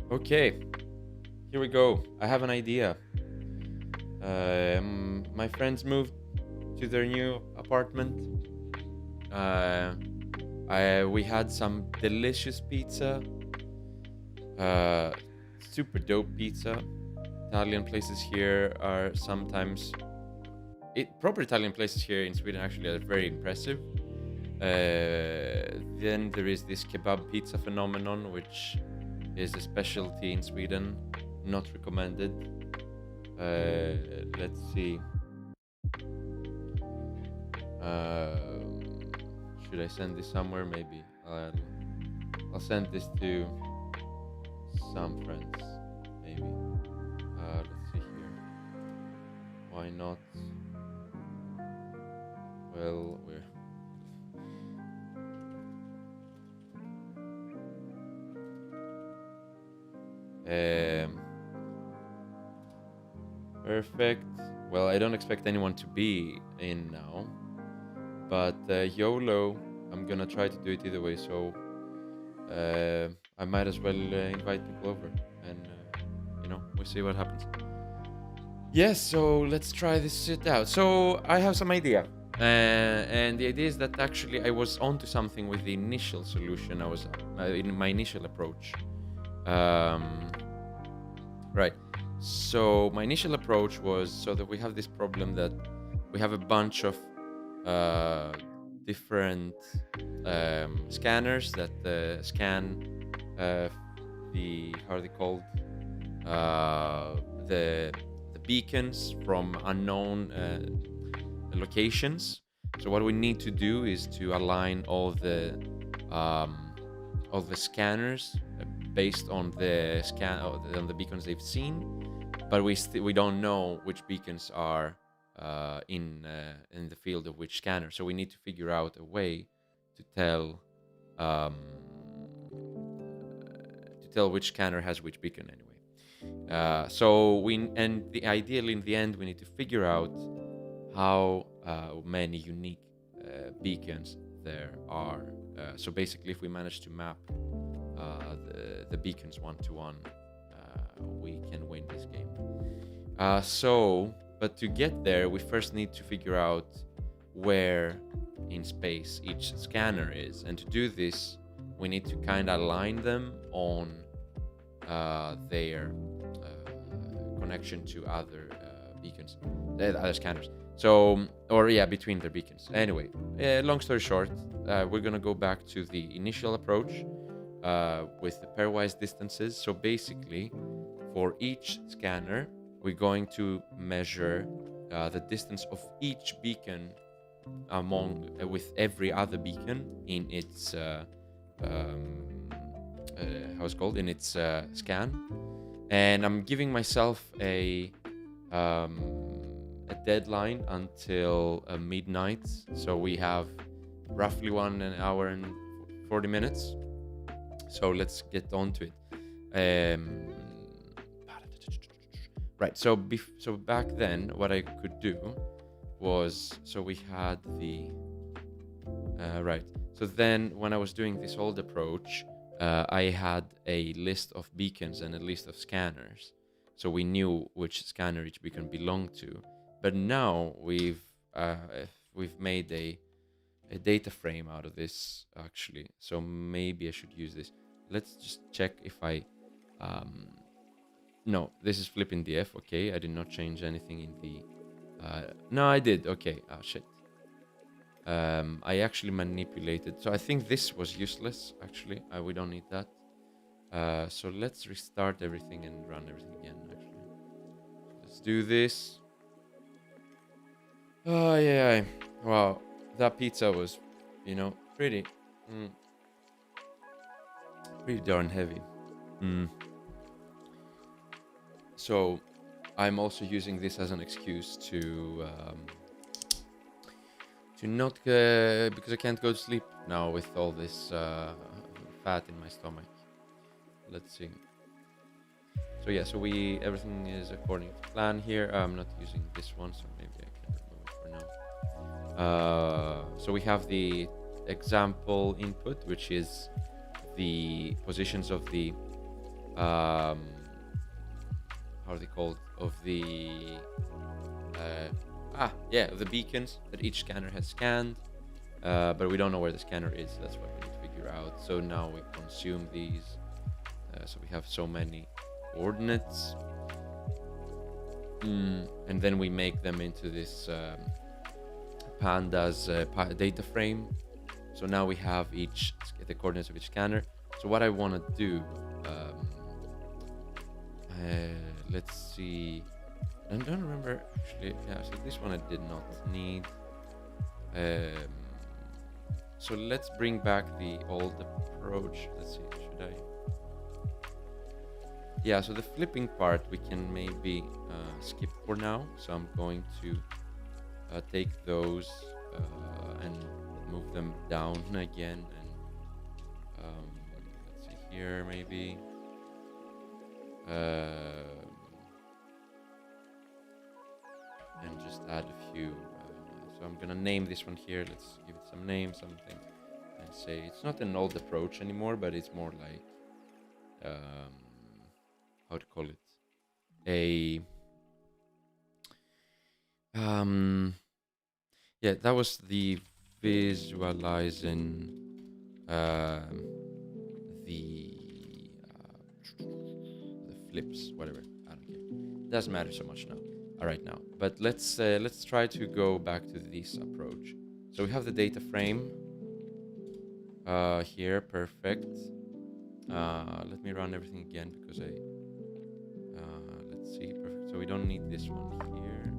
Okay, here we go. I have an idea. My friends moved to their new apartment. Uh, we had some delicious pizza, uh, super dope pizza. Italian places here are sometimes proper Italian places here in Sweden actually are very impressive. Then there is this kebab pizza phenomenon, which is a specialty in Sweden, not recommended. Let's see. Um, should I send this somewhere? Maybe I'll send this to some friends. Maybe. Let's see here. Why not? Well, we're perfect. Well, I don't expect anyone to be in now, but YOLO, I'm gonna try to do it either way. So I might as well invite people over, and we'll see what happens. Yes, so let's try this shit out. So I have some idea, and the idea is that actually I was onto something with the initial solution. I was in my initial approach. Right. So my initial approach was so that we have this problem that we have a bunch of different scanners that scan the how are they called the beacons from unknown locations. So what we need to do is to align all the scanners based on the on the beacons they've seen, but we don't know which beacons are in the field of which scanner. So we need to figure out a way to tell which scanner has which beacon anyway. Ideally in the end we need to figure out how many unique beacons there are. So basically, if we manage to map the beacons one to one, we can win this game. But to get there, we first need to figure out where in space each scanner is, and to do this, we need to kind of align them on their connection to other beacons, other scanners. Between their beacons. Anyway, long story short, we're gonna go back to the initial approach with the pairwise distances. So basically, for each scanner, we're going to measure the distance of each beacon with every other beacon in its in its scan. And I'm giving myself a deadline until midnight. So we have roughly 1 hour and 40 minutes. So let's get on to it. Right. So back then, what I could do was, so we had the right. So then, when I was doing this old approach, I had a list of beacons and a list of scanners, so we knew which scanner each beacon belonged to. But now we've made a data frame out of this actually. So maybe I should use this. Let's just check if I no, this is flipping df. Okay, I did not change anything in the no, I did. Okay. Oh shit. I actually manipulated, so I think this was useless actually. We don't need that. So let's restart everything and run everything again actually. Let's do this. Oh yeah. Wow, that pizza was, pretty darn heavy. So I'm also using this as an excuse to not because I can't go to sleep now with all this fat in my stomach. Let's see. So yeah, so everything is according to plan here. I'm not using this one, so maybe I can remove it for now. So we have the example input, which is the positions of the how are they called, of the of the beacons that each scanner has scanned, but we don't know where the scanner is. That's what we need to figure out. So now we consume these, so we have so many coordinates, and then we make them into this pandas data frame. So now we have the coordinates of each scanner. So what I want to do, let's see. I don't remember actually. Yeah, so this one I did not need. So let's bring back the old approach. Let's see, should I? Yeah, so the flipping part we can maybe skip for now. So I'm going to take those and move them down again. And let's see here, maybe. And just add a few. So I'm gonna name this one here. Let's give it some name, something, and say it's not an old approach anymore, but it's more like how to call it, a yeah, that was the visualizing the flips, whatever. I don't care. Doesn't matter so much now. All right now, but let's try to go back to this approach. So we have the data frame here, perfect. Let me run everything again because let's see, perfect. So we don't need this one here.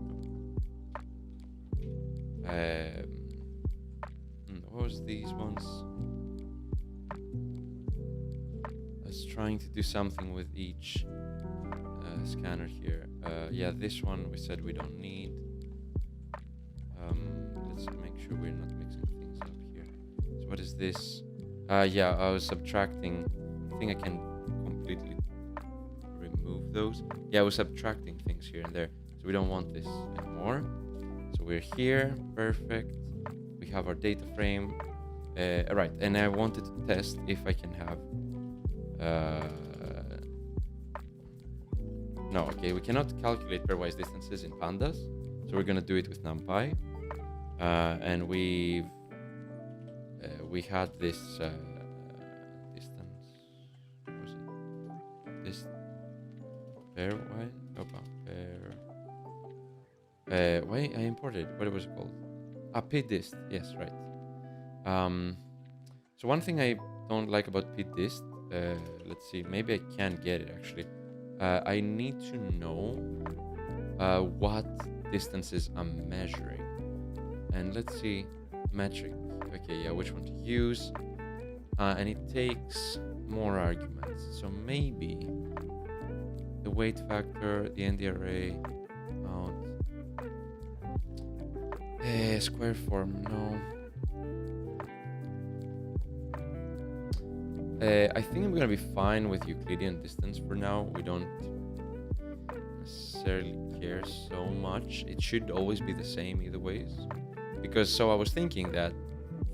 What was these ones? I was trying to do something with each scanner here. Yeah, this one we said we don't need. Let's make sure we're not mixing things up here. So what is this? Yeah, I was subtracting. I think I can completely remove those. Yeah, I was subtracting things here and there. So we don't want this anymore. So we're here, perfect. We have our data frame. Right, and I wanted to test if I can have no, okay, we cannot calculate pairwise distances in pandas, so we're gonna do it with NumPy. And we had this distance. What was it? This pairwise? Oh, pair. Wait, I imported. What was it called? pdist. Yes, right. So one thing I don't like about pdist. Let's see. Maybe I can get it actually. I need to know what distances I'm measuring. And let's see, metric. Okay, yeah, which one to use. And it takes more arguments. So maybe the weight factor, the ND-array, mount, square form, no. I think I'm gonna be fine with Euclidean distance for now. We don't necessarily care so much. It should always be the same either ways. Because so I was thinking that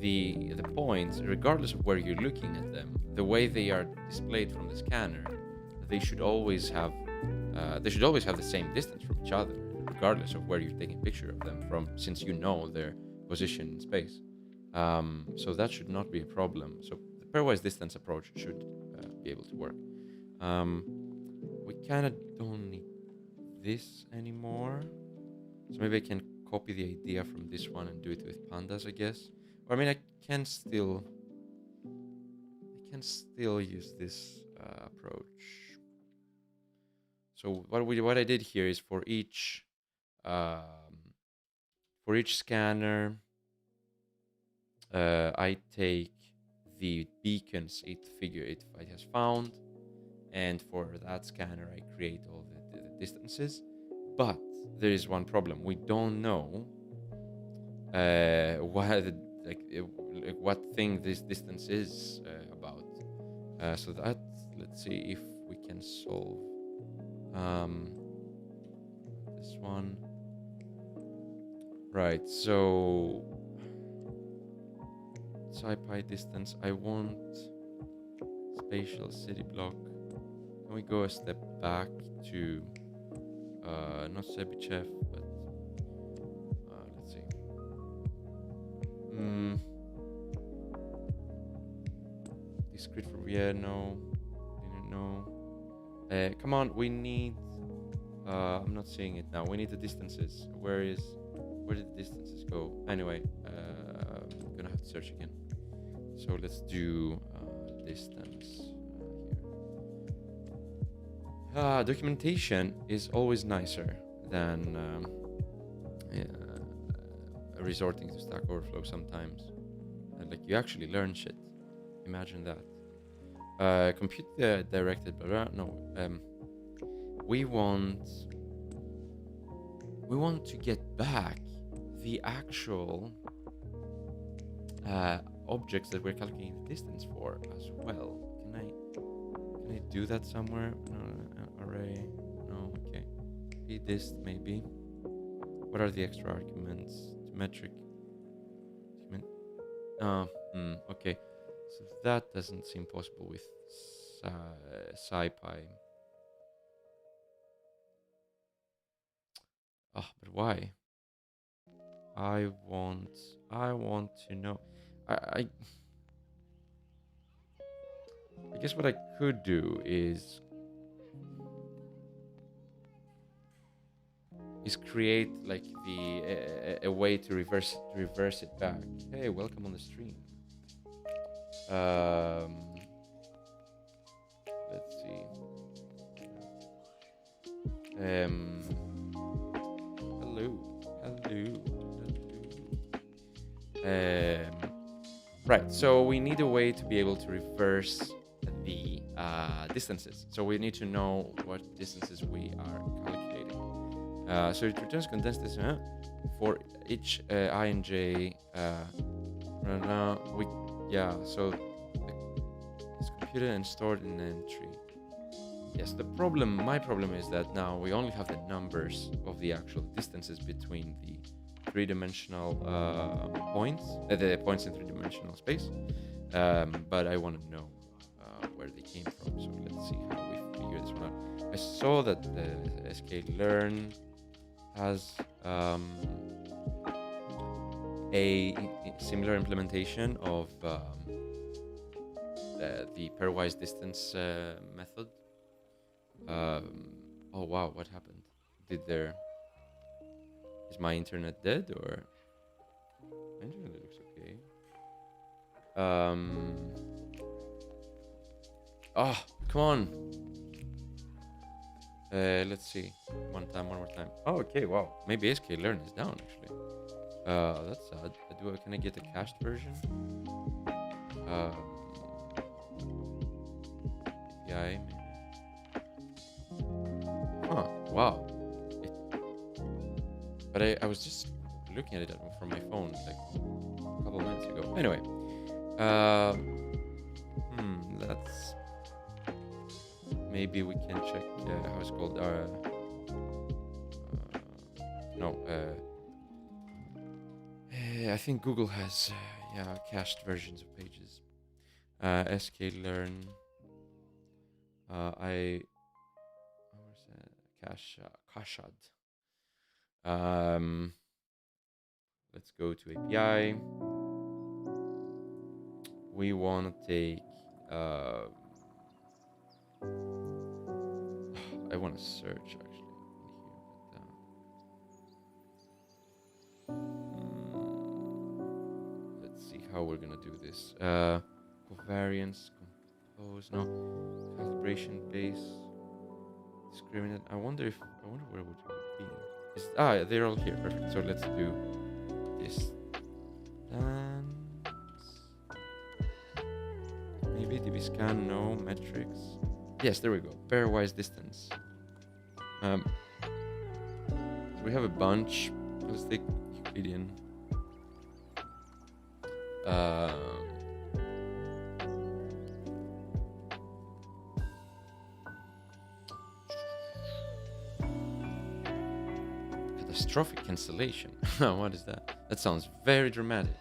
the points, regardless of where you're looking at them, the way they are displayed from the scanner, they should always have the same distance from each other, regardless of where you're taking a picture of them from, since you know their position in space. So that should not be a problem. So pairwise distance approach should be able to work. We kind of don't need this anymore. So maybe I can copy the idea from this one and do it with pandas, I guess. Or I mean, I can still use this approach. So what I did here is for each scanner, I take the beacons it has found, and for that scanner I create all the distances. But there is one problem: we don't know what thing this distance is about. So that, let's see if we can solve this one. Right, so SciPy distance, I want spatial city block. can we go a step back to not Sebichev, but let's see. Discrete for no, didn't know. Come on, we need. I'm not seeing it now. We need the distances. Where did the distances go? Anyway, I'm gonna have to search again. So let's do distance here. Documentation is always nicer than resorting to Stack Overflow sometimes. And like you actually learn shit. Imagine that. Compute directed, blah, blah. No. We want to get back the actual objects that we're calculating the distance for as well. Can I do that somewhere? No, array. No. Okay. Dist maybe. What are the extra arguments? Metric. Okay. So that doesn't seem possible with SciPy. But why? I want to know. I guess what I could do is create like a way to reverse it back. Hey, welcome on the stream. Let's see. Hello. Right. So we need a way to be able to reverse the distances. So we need to know what distances we are calculating. So it returns condensed distance for each I and j. So it's computed and stored in an entry. Yes, my problem is that now we only have the numbers of the actual distances between the three-dimensional points, the points in three-dimensional space. But I want to know where they came from. So let's see how we figure this one out. I saw that the sklearn has a similar implementation of the pairwise distance method. Oh wow, what happened? Is my internet dead or? My internet looks okay. Come on. Let's see. One more time. Oh, okay, wow. Maybe sklearn is down actually. That's sad. Can I get a cached version? API maybe. Huh, wow. But I was just looking at it from my phone like a couple of minutes ago. Anyway. That's... Maybe we can check how it's called. I think Google has cached versions of pages. sklearn. Cached. Let's go to API. We want to take. I want to search actually in here, but let's see how we're gonna do this. Covariance, compose, no, calibration base, discriminant. I wonder where would it be. They're all here. Perfect. So let's do this. Maybe db scan, no metrics. Yes, there we go. Pairwise distance. So we have a bunch. Let's take Euclidean. Catastrophic cancellation. What is that? That sounds very dramatic.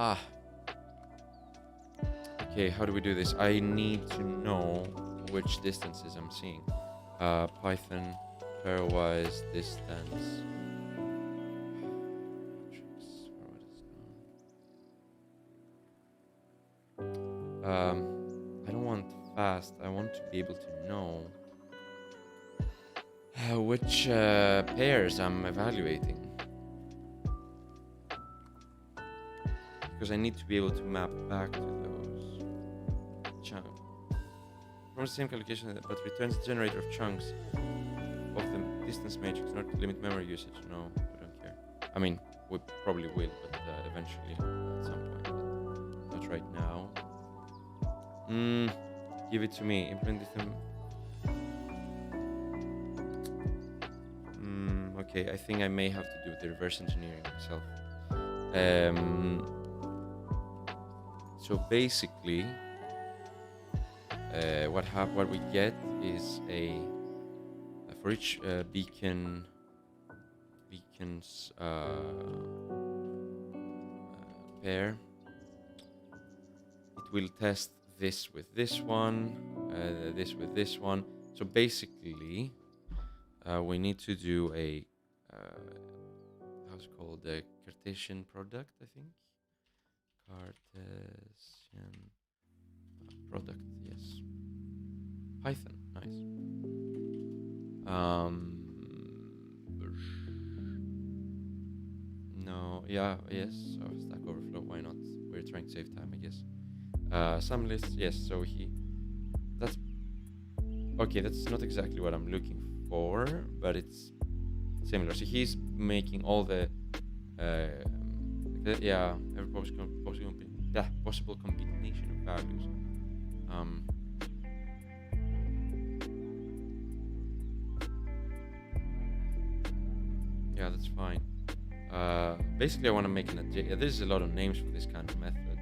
Ah. Okay, how do we do this? I need to know which distances I'm seeing. Python pairwise distance. I don't want fast. I want to be able to know which pairs I'm evaluating, because I need to be able to map back to those chunks from the same calculation, but returns the generator of chunks of the distance matrix, not to limit memory usage. No, we don't care. I mean, we probably will, but eventually at some point, but not right now. Give it to me. Implement this. Okay, I think I may have to do the reverse engineering myself. So basically, what we get is for each beacon's pair, it will test this with this one, this with this one. So basically, we need to do a how's it called, the Cartesian product, I think. Cartesian product, yes. Python, nice. No, yeah, yes. So Stack Overflow, why not? We're trying to save time, I guess. Some lists, yes. So that's okay. That's not exactly what I'm looking for, but it's similar. So he's making all the every possible combination of values. Yeah, that's fine. Basically, I want to make there's a lot of names for this kind of method.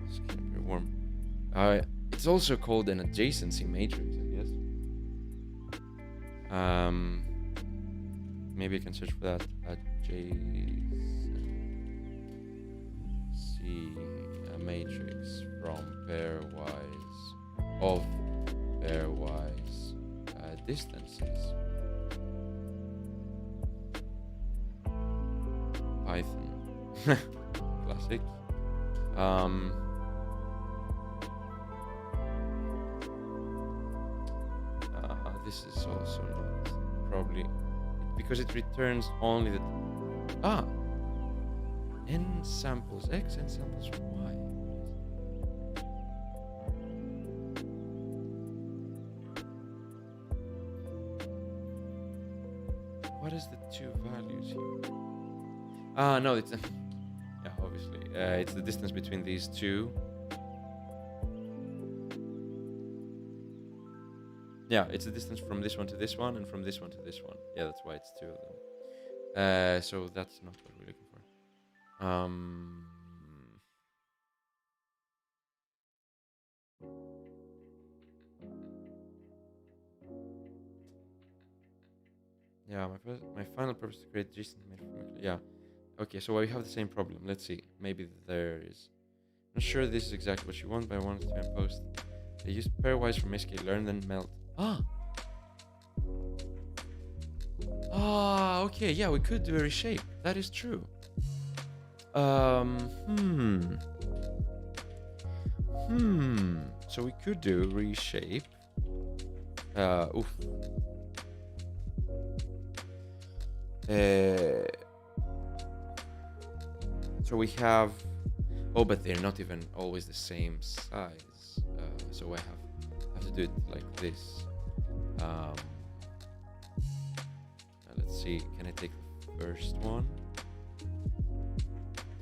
It's kind of very warm. It's also called an adjacency matrix, I guess. Maybe I can search for that. Adjacency matrix from pairwise distances. Python. Classic. This is also not probably, because it returns only the n samples x and samples y. What is the two values here? No, it's yeah, obviously it's the distance between these two. Yeah, it's the distance from this one to this one and from this one to this one. Yeah, that's why it's two of them. So that's not what we're looking for. Yeah, my final purpose is to create JSON made from. Yeah. Okay, so we have the same problem. Let's see. Maybe there is. I'm not sure this is exactly what you want, but I wanted to impose. They use pairwise from sklearn, then melt. Okay, yeah, we could do a reshape. That is true. So we could do reshape. So we have, but they're not even always the same size. So I have to do it like this. Let's see, can I take the first one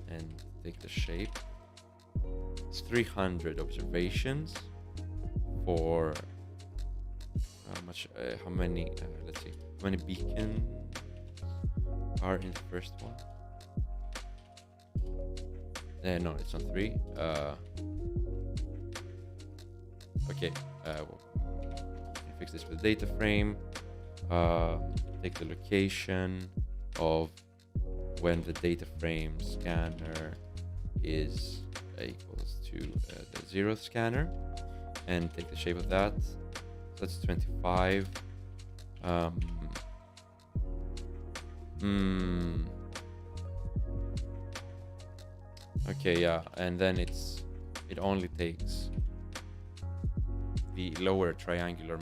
and take the shape? It's 300 observations for how many, let's see, how many beacons are in the first one? No, it's not 3. Okay, we'll fix this with data frame. Take the location of when the data frame scanner is equals to the 0th scanner, and take the shape of that. So that's 25. Okay, yeah, and then it only takes the lower triangular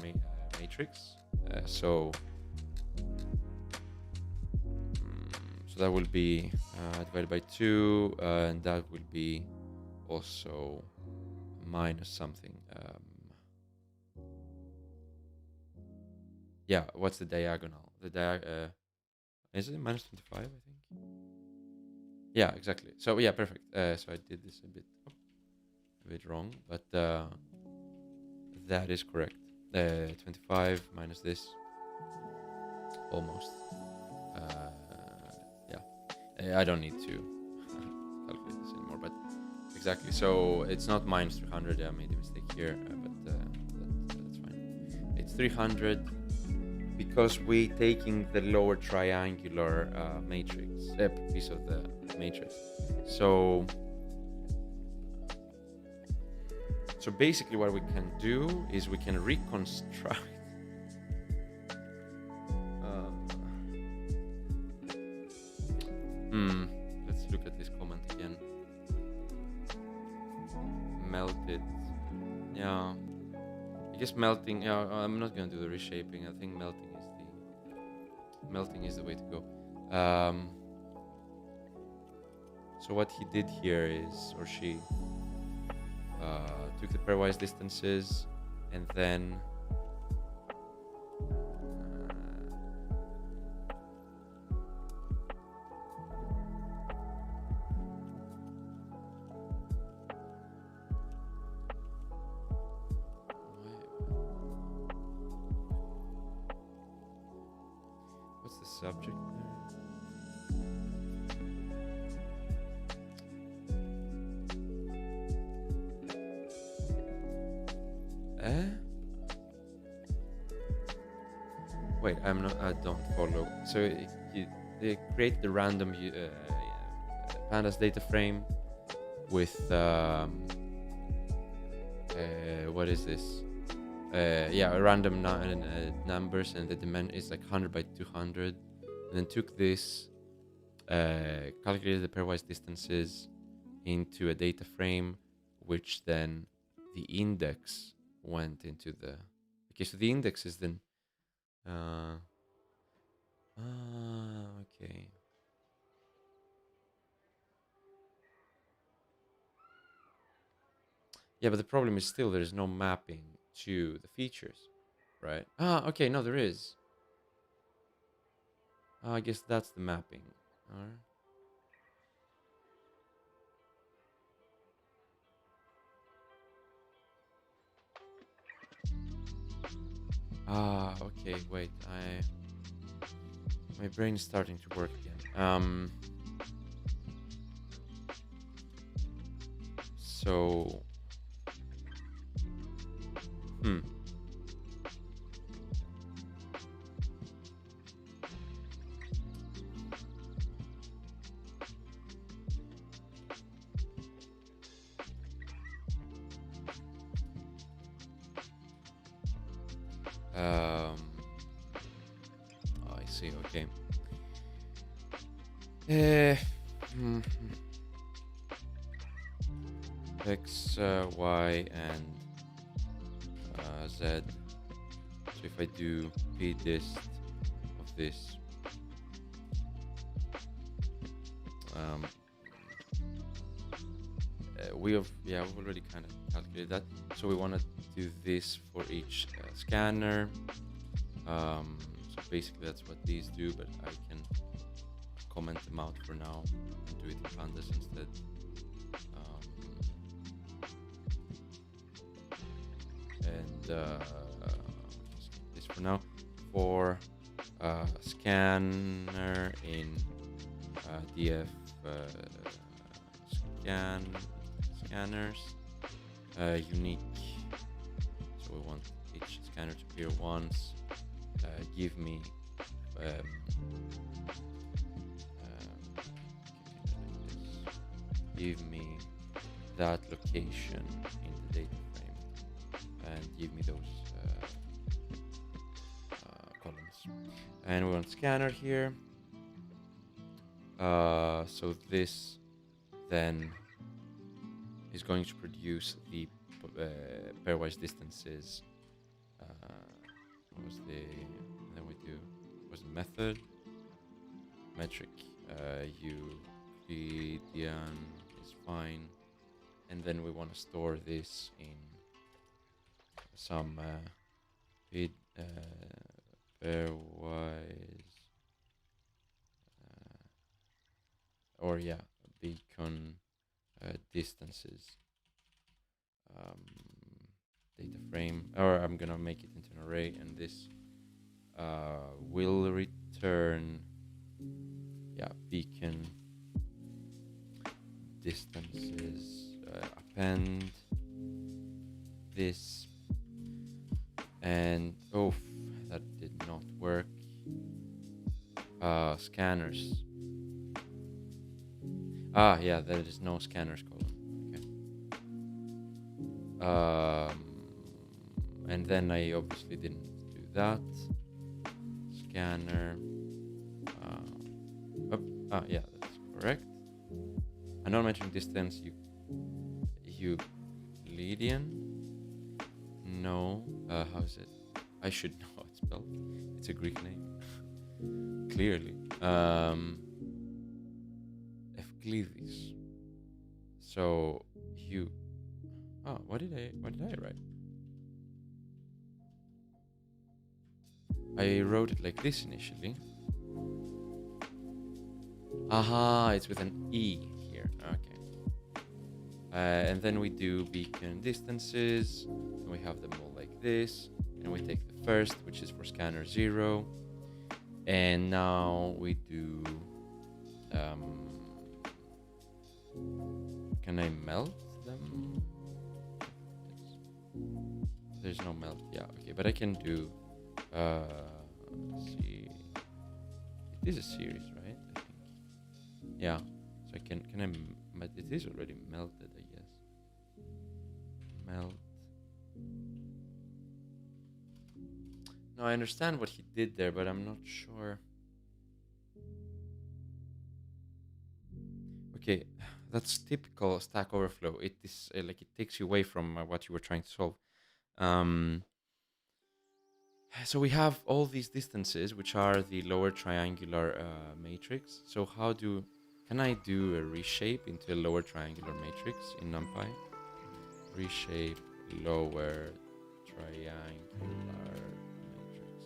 matrix. So that will be divided by 2, and that will be also minus something. Yeah, what's the diagonal? The is it minus 25? I think. Yeah, exactly. So yeah, perfect. So I did this a bit wrong, but that is correct. 25 minus this, almost. Yeah, I don't need to calculate this anymore, but exactly. So it's not minus 300. I made a mistake here, but that's fine. It's 300 because we taking the lower triangular matrix, piece of the matrix. So basically what we can do is we can reconstruct let's look at this comment again. Melted. Yeah, I guess melting. Yeah, I'm not gonna do the reshaping. I think melting is the way to go. So what he did here is, or she, took the pairwise distances, and then what's the subject there? Wait, I don't follow. So they create the random pandas data frame with what is this? Random numbers, and the dimension is like 100 by 200, and then took this, calculated the pairwise distances into a data frame, which then the index went into the. Okay, so the index is then. Okay. Yeah, but the problem is still there's no mapping to the features, right? Okay, no, there is. I guess that's the mapping. Okay, wait, my brain is starting to work again. So, I see. Okay. X, Y, and Z. So if I do pdist of this, we've already kind of calculated that. So we want to do this for each scanner. So basically that's what these do, but I can comment them out for now and do it in pandas instead. This for now. For scanner in df scanners unique. So we want each scanner to appear once. Give me give me that location in the data frame and give me those columns. And we want scanner here. So this then is going to produce the pairwise distances. What was the? Then we do. What was the method? Metric. Euclidean is fine, and then we want to store this in some pairwise. Or yeah, beacon distances data frame, or I'm gonna make it into an array, and this will return beacon distances, append this, and that did not work. Scanners. Yeah, there is no scanners column. Okay. And then I obviously didn't do that. Scanner. Yeah, that's correct. A non-measuring distance. Euclidean. No. How is it? I should know how it's spelled. It's a Greek name. Clearly. Evclides. So what did I write? I wrote it like this initially. Aha, it's with an E here. Okay. And then we do beacon distances, and we have them all like this, and we take the first, which is for scanner 0, and now we do can I melt them? There's no melt. Yeah, okay, but I can do let's see, it is a series, right? I think. Yeah, so I can but it is already melted, I guess. Melt. No, I understand what he did there, but I'm not sure. Okay, that's typical Stack Overflow. It is like it takes you away from what you were trying to solve. So we have all these distances, which are the lower triangular matrix. So can I do a reshape into a lower triangular matrix in NumPy? Reshape lower triangular matrix.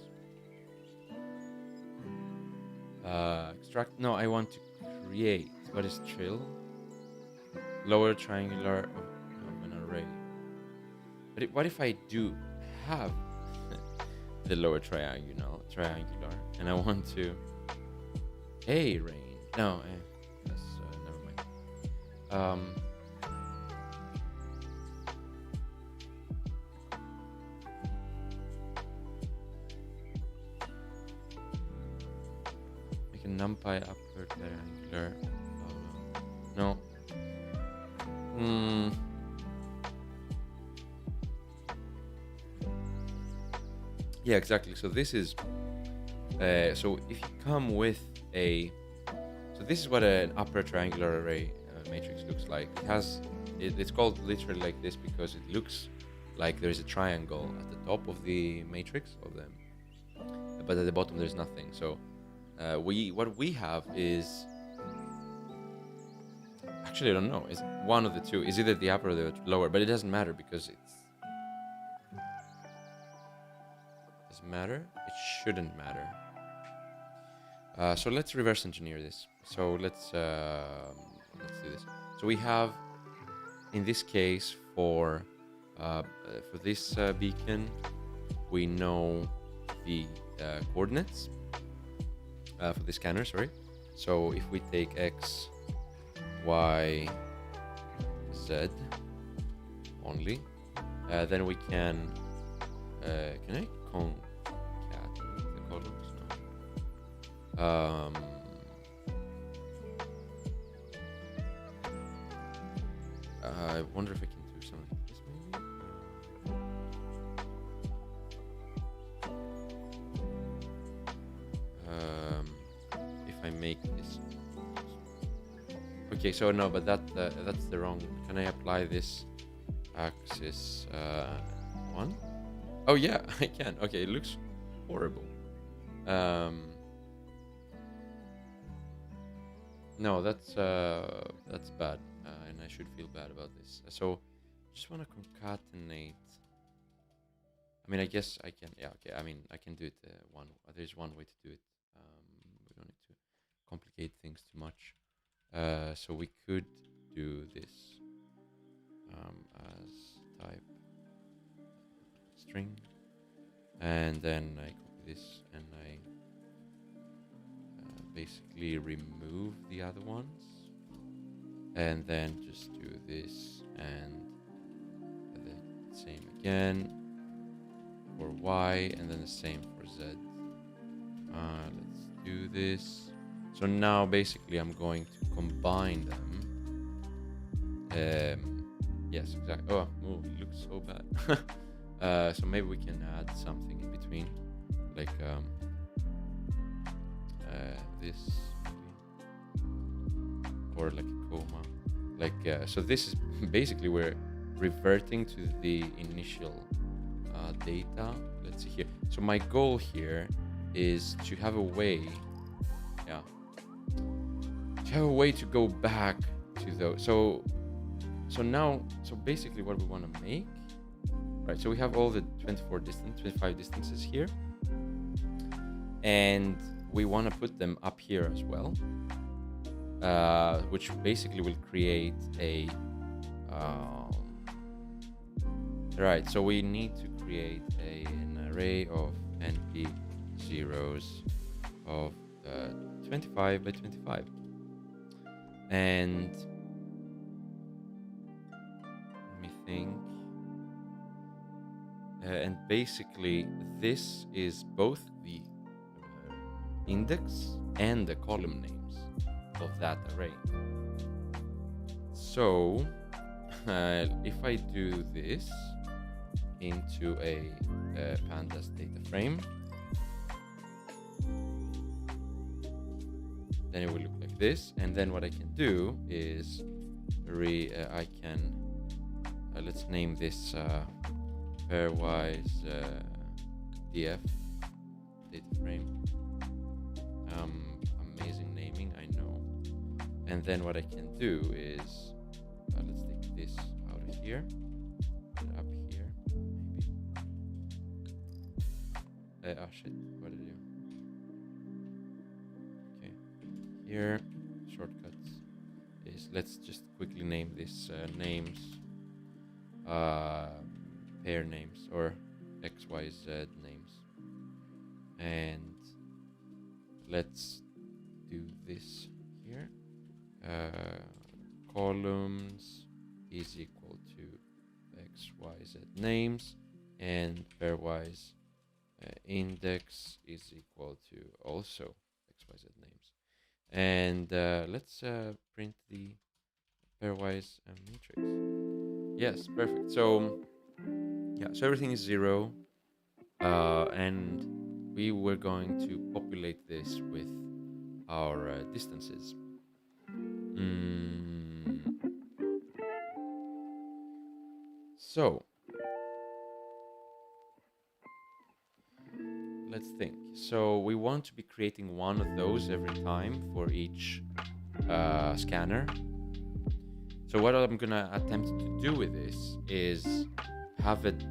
Extract. No, I want to create. What is trill? Lower triangular of an array. But what if I do have the lower triangular, and I want to range? No, that's never mind. Make a NumPy upper triangular. No. Yeah, exactly. So this is so if you come with so this is what an upper triangular array matrix looks like. It's called literally like this because it looks like there is a triangle at the top of the matrix of them, but at the bottom there's nothing. So what we have is, actually I don't know, is one of the two. Is either the upper or the lower, but it doesn't matter because matter. It shouldn't matter. So let's reverse engineer this. So let's do this. So we have, in this case, for this beacon, we know the coordinates for the scanner. Sorry. So if we take x, y, z only, then we can I concatenate the columns? No. I wonder if I can do something like this maybe. If I make this. Okay, so no, but that's the wrong. Can I apply this axis 1? Oh yeah, I can. Okay, it looks horrible. No, that's bad, and I should feel bad about this. So, just want to concatenate. I mean, I guess I can. Yeah, okay. I mean, I can do it. There's one way to do it. We don't need to complicate things too much. So we could do this as type string, and then I copy this and I basically remove the other ones, and then just do this and the same again for Y, and then the same for Z. Let's do this. So now basically I'm going to combine them. Yes, exactly. Oh, it looks so bad. So maybe we can add something in between, like this maybe, or like a comma. Like so this is basically we're reverting to the initial data. Let's see here. So my goal here is to have a way, to have a way to go back to those. So basically what we want to make, right? So we have all the 25 distances here, and we want to put them up here as well, which basically will create a right. So we need to create an array of np zeros of 25 by 25, and let me think. And basically this is both the index and the column names of that array. So if I do this into a pandas data frame, then it will look like this. And then what I can do is I can let's name this pairwise df data frame. Amazing naming, I know. And then what I can do is let's take this out of here, up here maybe. Oh shit, what did I do? Okay, here shortcuts is, let's just quickly name this names, pair names, or XYZ names, and let's do this here. Columns is equal to XYZ names, and pairwise index is equal to also XYZ names. And let's print the pairwise matrix. Yes, perfect. So yeah, so everything is 0, and we were going to populate this with our distances. So let's think. So we want to be creating one of those every time for each scanner. So what I'm gonna attempt to do with this is have it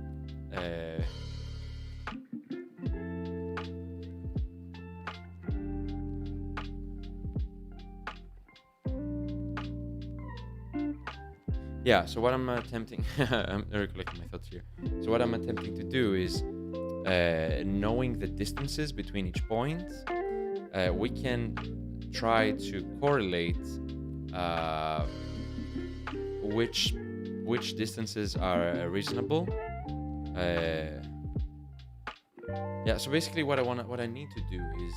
yeah, so what I'm attempting, I'm recollecting my thoughts here. So what I'm attempting to do is, knowing the distances between each point, we can try to correlate which distances are reasonable. Yeah, so basically what I need to do is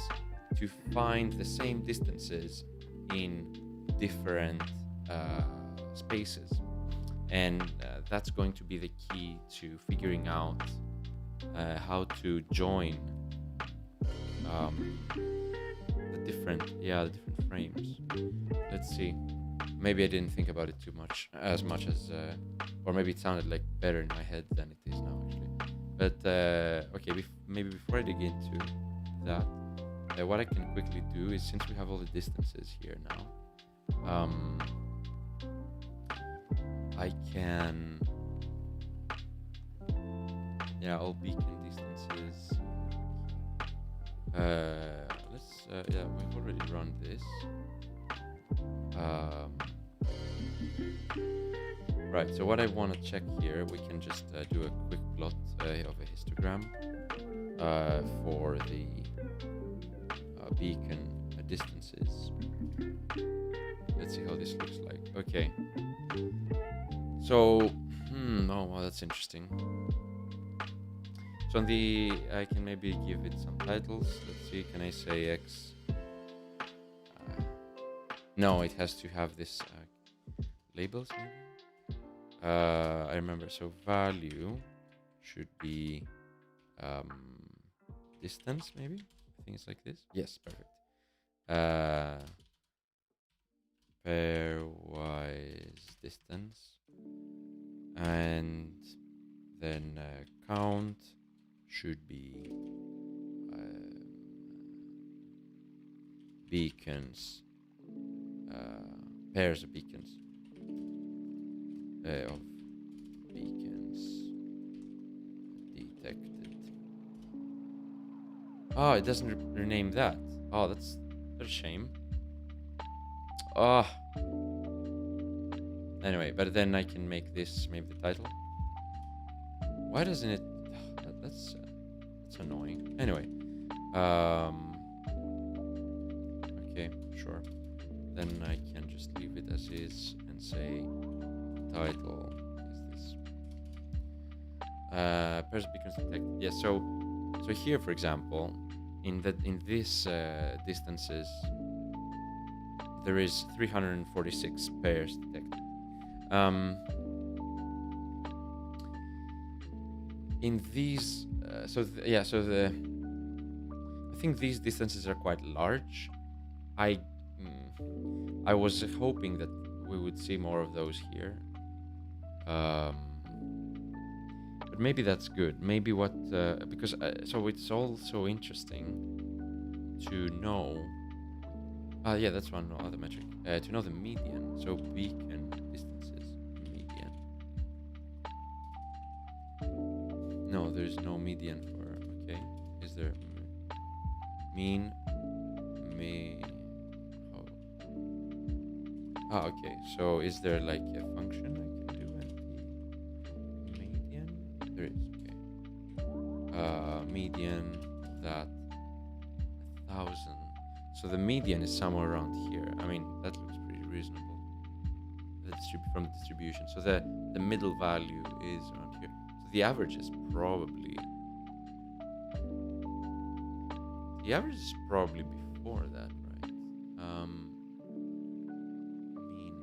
to find the same distances in different spaces. And that's going to be the key to figuring out how to join the different frames. Let's see. Maybe I didn't think about it too much, as or maybe it sounded like better in my head than it is now, actually. But okay, maybe before I dig into that, what I can quickly do is, since we have all the distances here now, I can, all beacon distances. We've already run this. Right, so what I want to check here, we can just do a quick plot of a histogram for the beacon distances. Let's see how this looks like. Okay. So, oh, wow, that's interesting. So on I can maybe give it some titles. Let's see, can I say X? No, it has to have this labels maybe? I remember, so value should be distance maybe? I think it's like this. Yes, perfect. Pairwise distance. And then count should be beacons, pairs of beacons. Of beacons detected. Oh, it doesn't rename that. Oh, that's a shame. Oh. Anyway, but then I can make this maybe the title. Why doesn't it? That's annoying. Anyway, okay, sure. Then I can just leave it as is and say title is this. Pairs of beacons detected. Yes. So here, for example, in this distances, there is 346 pairs detected. In these, I think these distances are quite large. I was hoping that we would see more of those here, but maybe that's good. Maybe because so it's also interesting to know. That's one other metric. To know the median. So beacon distances, median. No, there's no median for. Okay, is there mean? Okay. So is there like a function I can do at the median? There is. Okay. Median that 1,000. So the median is somewhere around here. I mean, that looks pretty reasonable. From the distribution. So the middle value is around here. So the average is probably before that, right? Mean.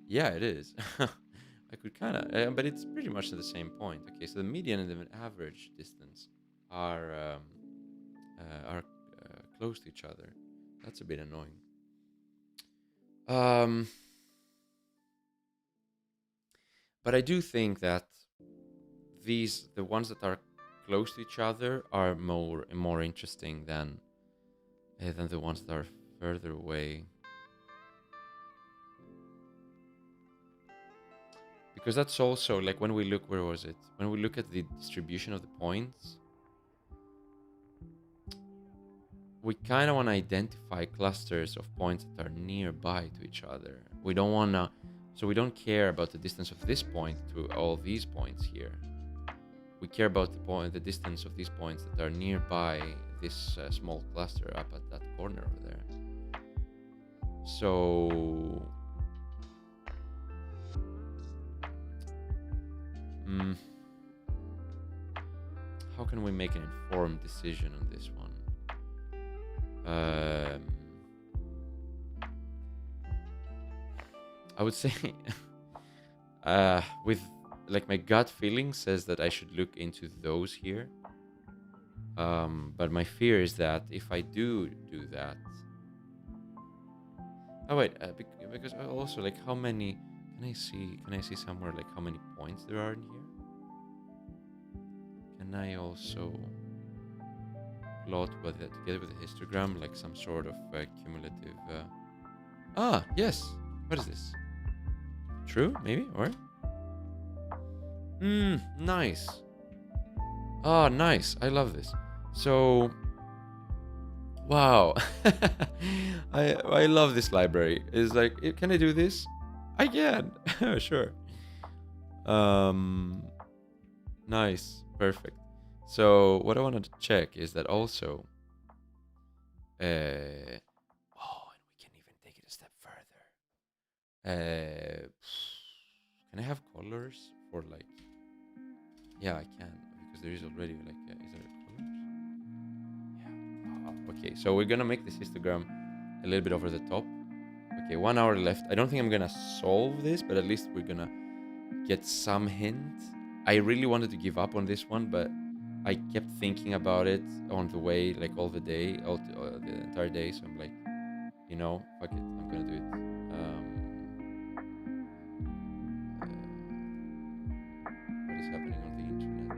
Yeah, it is. I could kind of, but it's pretty much at the same point. Okay, so the median and the average distance are close to each other. That's a bit annoying. But I do think that the ones that are close to each other are more interesting than the ones that are further away. Because that's also like when we look, where was it? When we look at the distribution of the points, we kind of want to identify clusters of points that are nearby to each other. We don't want to, so we don't care about the distance of this point to all these points here. We care about the distance of these points that are nearby this small cluster up at that corner over there. So, how can we make an informed decision on this one? I would say with like my gut feeling says that I should look into those here. But my fear is that if I do that, oh wait, because also like how many can I see somewhere like how many points there are in here? Can I also plot with it together with the histogram like some sort of cumulative? Yes. What is this? True, maybe, or? Nice. Nice. I love this. So, wow. I love this library. It's like, can I do this? I can. Sure. Nice. Perfect. So what I wanted to check is that also, and we can even take it a step further. Can I have colors for like? Yeah, I can because there is already like, is there colors? Yeah. Okay, so we're gonna make this histogram a little bit over the top. Okay, 1 hour left. I don't think I'm gonna solve this, but at least we're gonna get some hint. I really wanted to give up on this one, but I kept thinking about it on the way, like all the day, the entire day. So I'm like, fuck it, I'm gonna do it. What is happening on the internet?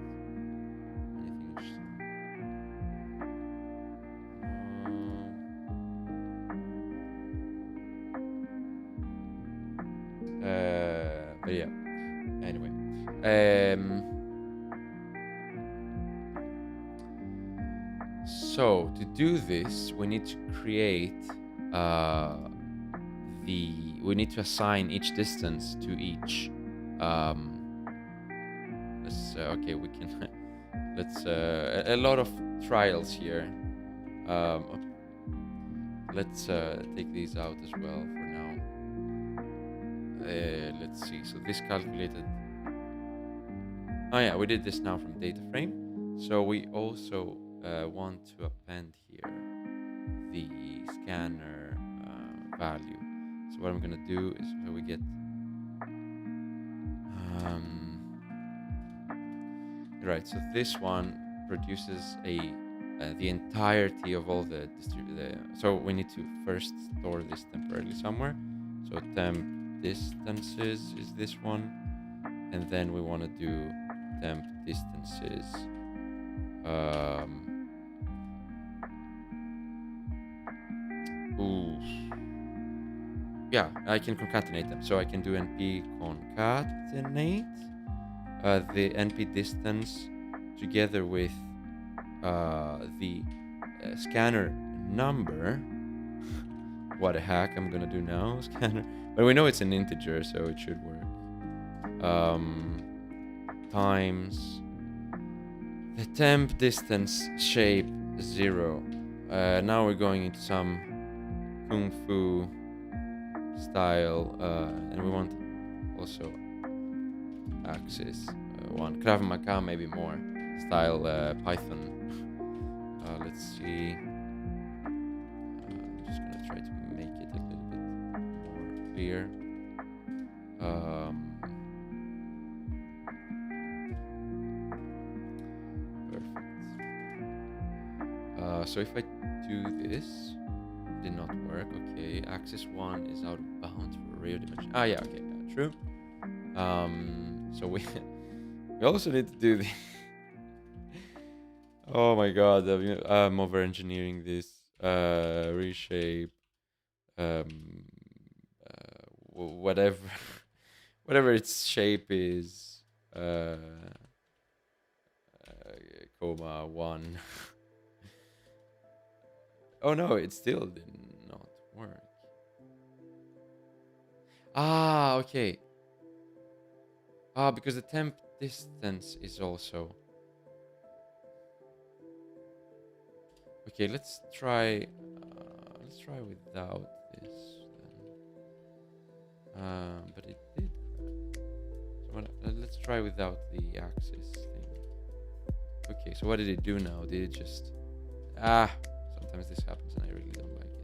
Anything interesting? But yeah. Anyway. So to do this, we need to create we need to assign each distance to each. Okay, we can. Let's a lot of trials here. Let's take these out as well for now. Let's see. So this calculated. Oh yeah, we did this now from data frame. So we also want to append here the scanner value. So what I'm gonna do is we get right. So this one produces the entirety of all the so we need to first store this temporarily somewhere. So temp distances is this one, and then we want to do temp distances. Yeah, I can concatenate them. So I can do np concatenate the np distance together with the scanner number. What a hack I'm gonna do now, scanner. But we know it's an integer, so it should work. Times the temp distance shape 0. Now we're going into some kung fu style, and we want also axis 1, Krav Maga maybe more style, Python. Let's see. I'm just gonna try to make it a little bit more clear. Perfect. So if I do this, it did not work. Okay, axis 1 is out of bounds for real dimension. Yeah, okay, true. So we also need to do the. Oh my god, I'm over engineering this. Reshape. Whatever, whatever its shape is. Comma 1. Oh no, it still did not work. Okay. Because the temp distance is also. Okay, let's try without this then. But it did. So let's try without the axis thing. Okay, so what did it do now? Did it just sometimes this happens and I really don't like it.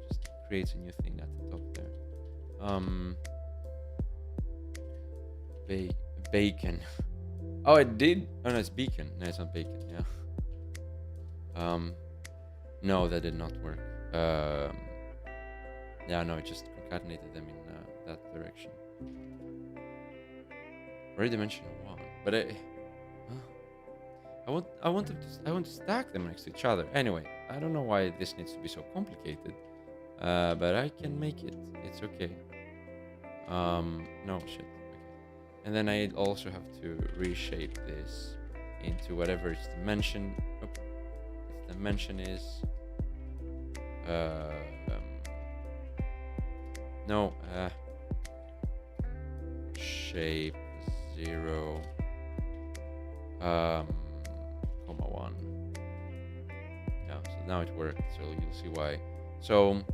Just creates a new thing at the top there. bacon. Oh, it did. Oh no, it's beacon. No, it's not bacon. Yeah. No, that did not work. Yeah, no, it just concatenated them in that direction. Already mentioned one, but I want to stack them next to each other. Anyway, I don't know why this needs to be so complicated, but I can make it. It's okay. No shit. Okay. And then I also have to reshape this into whatever its dimension. Its dimension is. No. Shape 0. Comma 1. Yeah. So now it worked. So you'll see why. So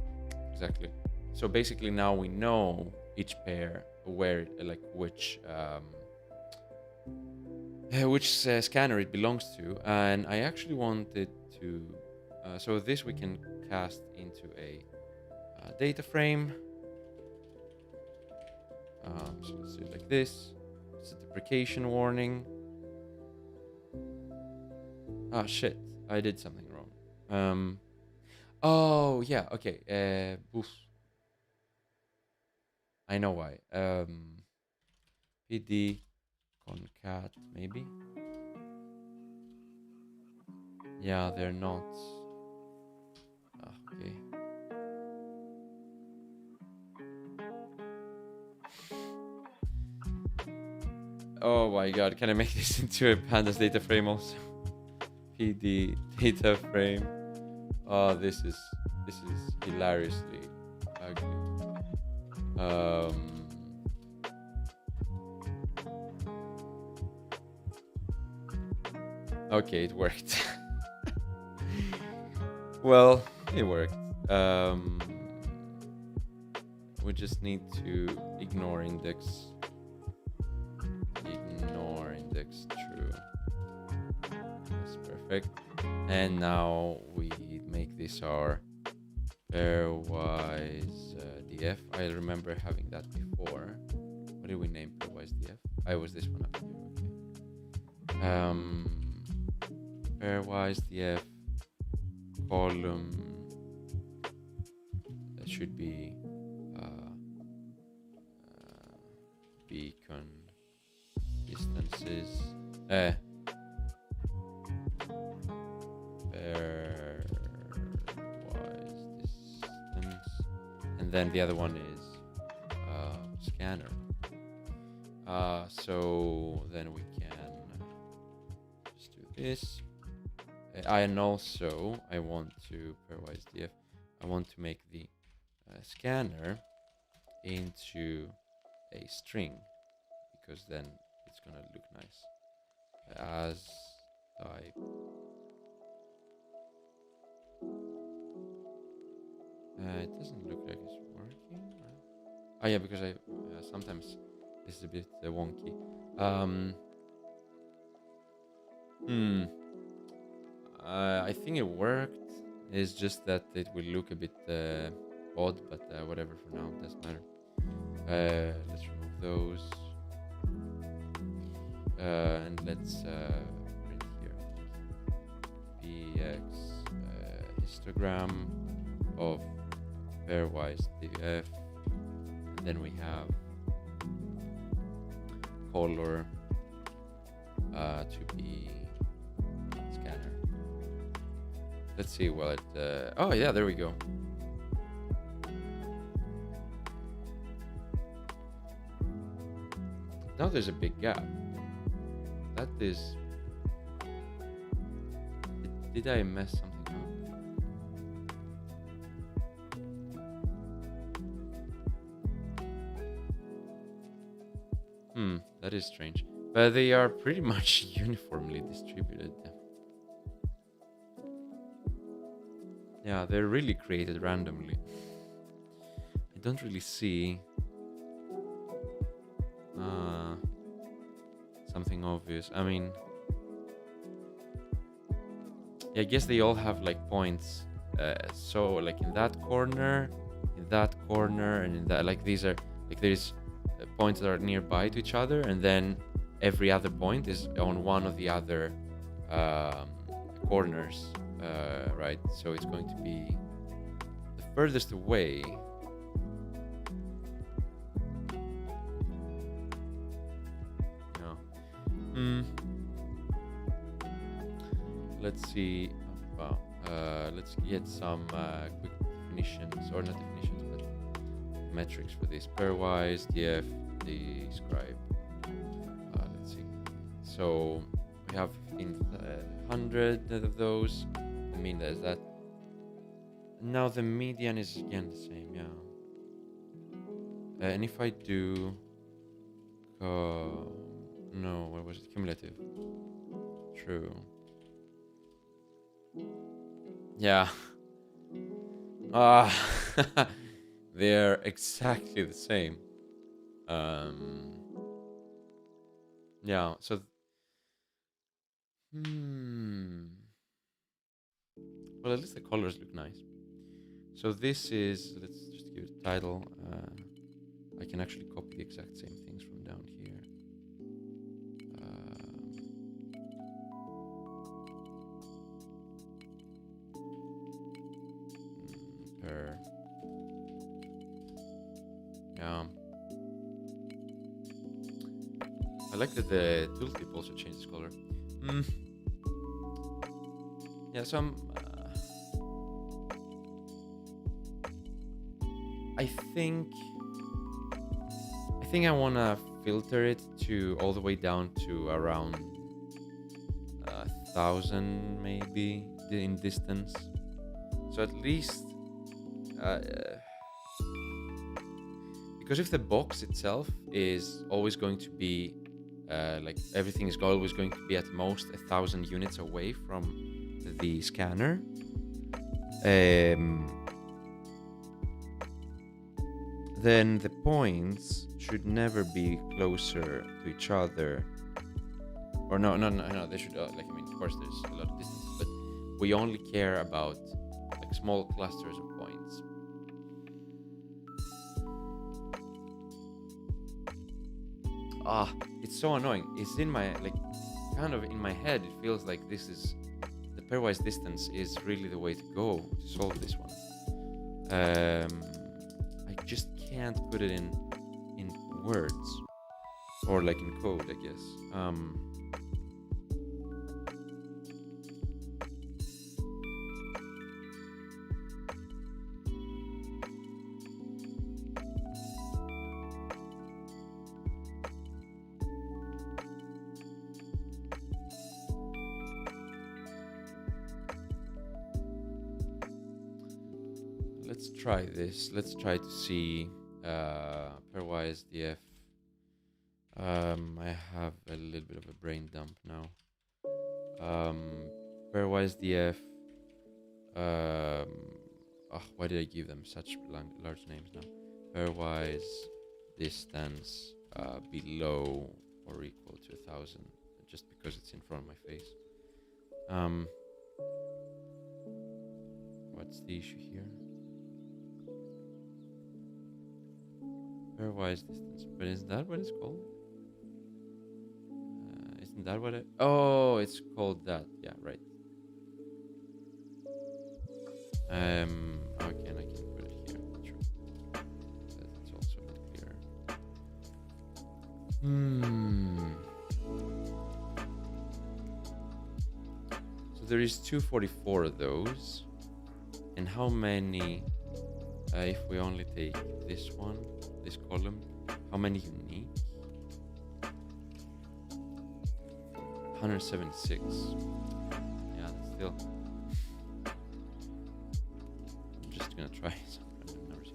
exactly. So basically now we know each pair where which scanner it belongs to, and I actually wanted to so this we can cast into a data frame. So let's do it like this. It's a deprecation warning. Ah shit, I did something wrong. Oh yeah, okay. Oof. I know why. PD concat maybe. Yeah, they're not. Okay. Oh my god, can I make this into a pandas data frame also? PD data frame. Oh, this is hilariously ugly. Okay, it worked. Well, it worked. We just need to ignore index. Ignore index true. That's perfect. And now we make this our pairwise df. I remember having that before. What did we name pairwise df? I was this one up here. Okay. Pairwise df column. That should be beacon distances. Pairwise distance, and then the other one is scanner. So then we can just do this. And also I want to pairwise df. I want to make the scanner into a string, because then it's gonna look nice. As type it doesn't look like it's working. Oh yeah, because I sometimes this is a bit wonky. I think it worked. It's just that it will look a bit odd, but whatever for now, doesn't matter. Let's remove those. And let's print here px histogram of pairwise df, and then we have color to be scanner. Let's see. Well, it oh yeah, there we go. Now there's a big gap. That is. Did I mess something up? That is strange. But they are pretty much uniformly distributed. Yeah, they're really created randomly. I don't really see something obvious. I mean, yeah, I guess they all have like points. So like in that corner, and in that, like these are like there's points that are nearby to each other, and then every other point is on one of the other corners, right? So it's going to be the furthest away. No. Let's see. Let's get some quick definitions, or not definitions, but metrics for this. Pairwise, df, describe. Let's see. So we have 1,500 of those. I mean, there's that. Now the median is again the same, yeah. And if I do, no, what was it? Cumulative. True. Yeah. They're exactly the same. Yeah. So. Well, at least the colors look nice. So this is, let's just give it a title. I can actually copy the exact same things from down here. Yeah. I like that the tooltip also changes color. Yeah, so I think I want to filter it to all the way down to around 1,000 maybe in distance. So at least because if the box itself is always going to be like everything is always going to be at most 1,000 units away from the scanner, then the points should never be closer to each other. Or no, they should, like, I mean, of course there's a lot of distance, but we only care about like small clusters of points. It's so annoying. It's in my, like, kind of in my head, it feels like this is, the pairwise distance is really the way to go to solve this one. I just can't put it in words, or like in code, I guess. Let's try this. Let's try to see pairwise df. I have a little bit of a brain dump now. Pairwise df. Why did I give them such large names now? Pairwise distance below or equal to 1,000, just because it's in front of my face. What's the issue here? Pairwise distance, but is that what it's called? Isn't that what it? Oh, it's called that. Yeah, right. Okay, and I can put it here. True. That's also not clear. So there is 244 of those, and how many? If we only take this one, this column, how many unique? 176. Yeah, that's still. I'm just gonna try some random numbers.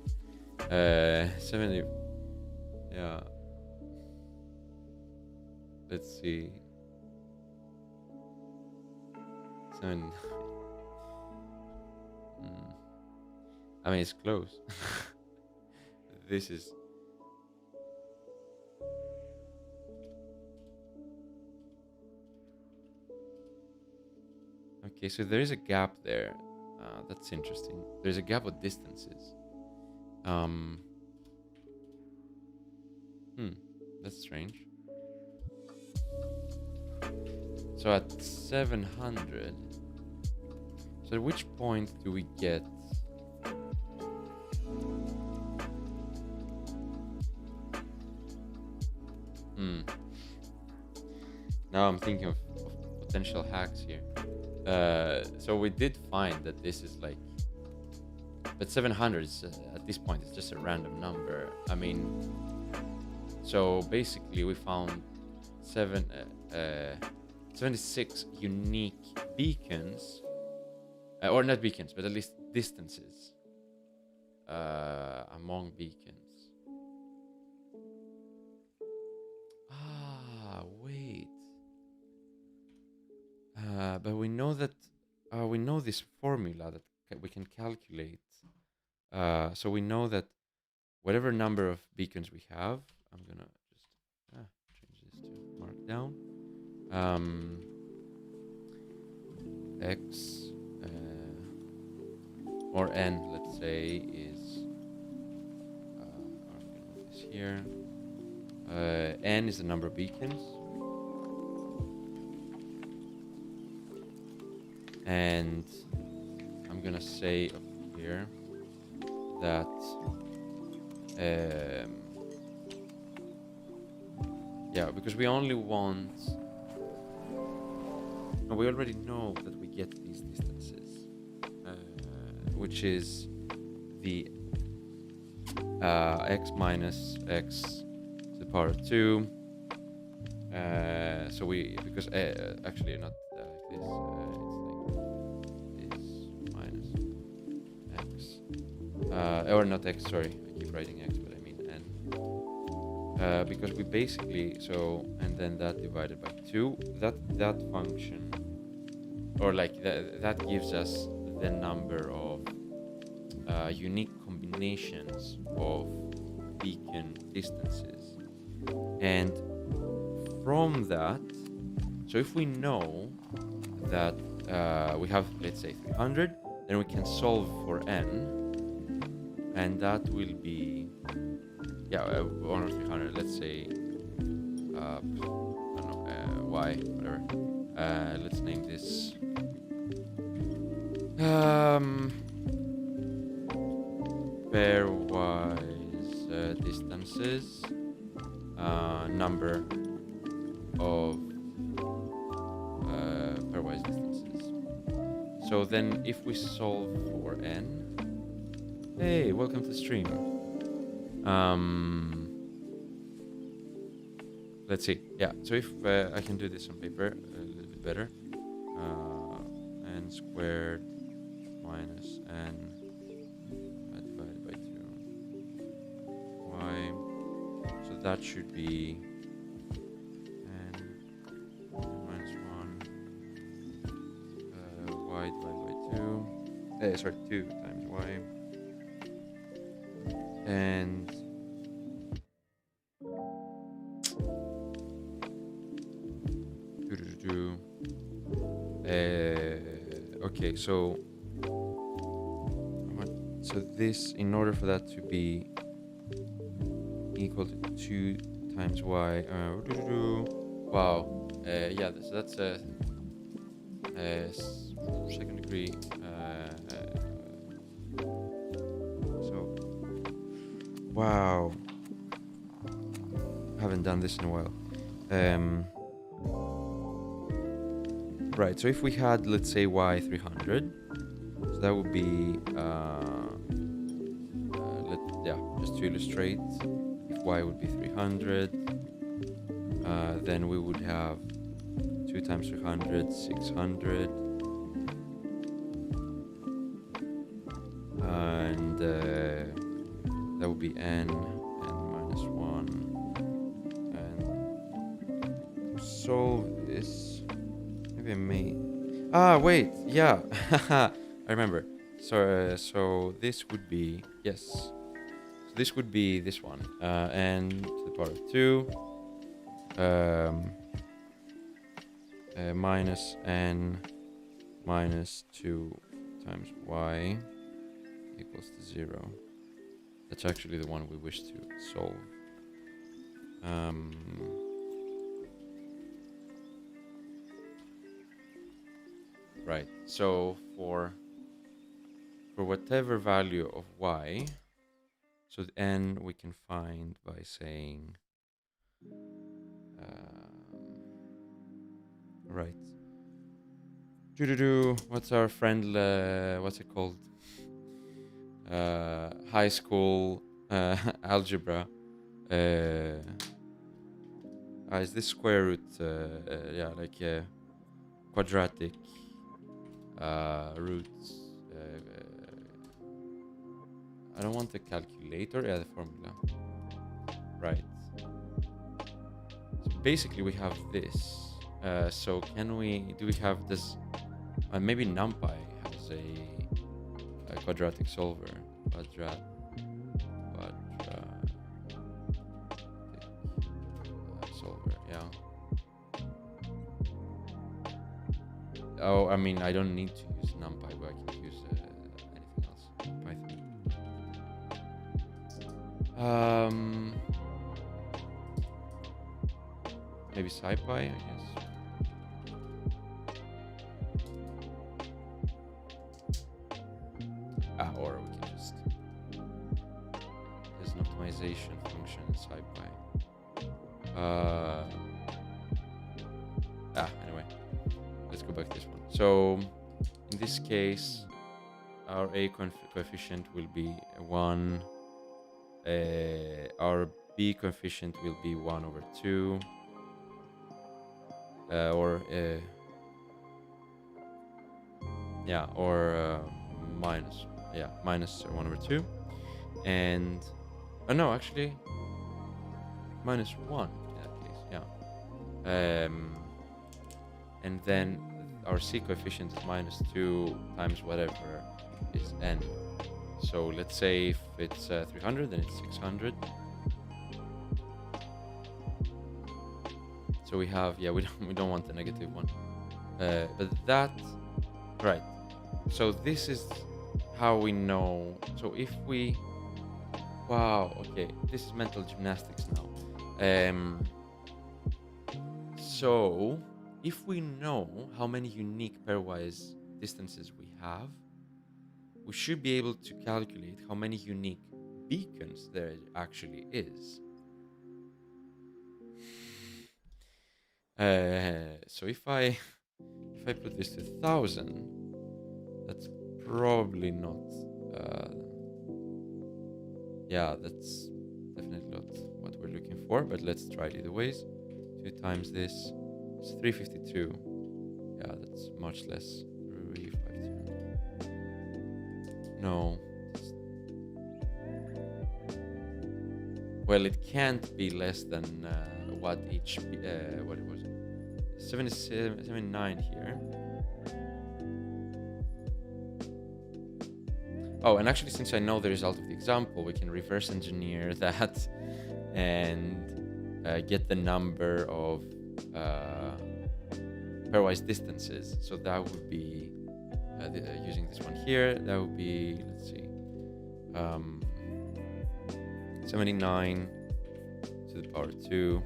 70. Yeah. Let's see. 7. I mean, it's close. This is. Okay, so there is a gap there. That's interesting. There's a gap of distances. That's strange. So at 700, so at which point do we get now I'm thinking of potential hacks here. So we did find that this is like, but 700 is, at this point, it's just a random number. I mean, so basically we found 76 unique beacons, or not beacons, but at least distances among beacons. Wait. But we know that we know this formula that we can calculate. So we know that whatever number of beacons we have, I'm gonna just change this to markdown. X or n, let's say, is I'm gonna move this here. N is the number of beacons, and I'm gonna say up here that because we only want, we already know that we get these distances, which is the x minus x to the power of 2. So we, because actually not like this, it's like this minus x, or not x, sorry, I keep writing x, but I mean n, because we basically, so, and then that divided by 2, that function, or like that gives us the number of unique combinations of beacon distances. And from that, so if we know that we have, let's say, 300, then we can solve for n, and that will be 1 or 300, let's say I don't know, y, whatever. Let's name this pairwise distances, number of pairwise distances. So then if we solve for n, hey, welcome to the stream. Let's see. Yeah, so if I can do this on paper a little bit better, n squared minus n divided by 2y. So that should be n minus 1 y divided by 2. Sorry, 2 times y. And okay, so this, in order for that to be equal to 2 times y, wow, yeah, so that's a second degree, so wow, I haven't done this in a while. Right, so if we had, let's say, y 300, so that would be just to illustrate, if y would be 300, then we would have 2 times 300, 600, and that would be n minus 1. And to solve this, maybe I may, wait, yeah, I remember. So this would be, yes, so this would be this one, n to the power of 2 minus n minus 2 times y equals to 0. That's actually the one we wish to solve. Um, right. So for whatever value of y, so the n we can find by saying, right. What's our friend? What's it called? High school algebra. Is this square root? Yeah, like quadratic roots. I don't want the calculator. Yeah, the formula. Right. So basically, we have this. So can we? Do we have this? Maybe NumPy has a quadratic solver. Solver. Yeah. Oh, I mean, I don't need to use NumPy, but I can use anything else. Python. Maybe SciPy, I guess. Or we can just. There's an optimization function in SciPy. Anyway, let's go back to this one. So, in this case, our A coefficient will be 1. Our B coefficient will be 1 over 2. Minus 1 over 2. And, no, actually, minus 1 in that case, yeah. And then our C coefficient is minus 2 times whatever is n. So let's say if it's 300, then it's 600. So we have, we don't want the negative one. But that, right. So this is how we know. So if we, wow, okay, this is mental gymnastics now. So if we know how many unique pairwise distances we have, we should be able to calculate how many unique beacons there actually is. So if I put this to 1,000, that's probably not. That's definitely not what we're looking for. But let's try it either ways. 2 times this is 352. Yeah, that's much less. 352. No. Well, it can't be less than what each. What was it? 79 here. Oh, and actually, since I know the result of the example, we can reverse engineer that and get the number of pairwise distances. So that would be using this one here. That would be, let's see, 79 to the power 2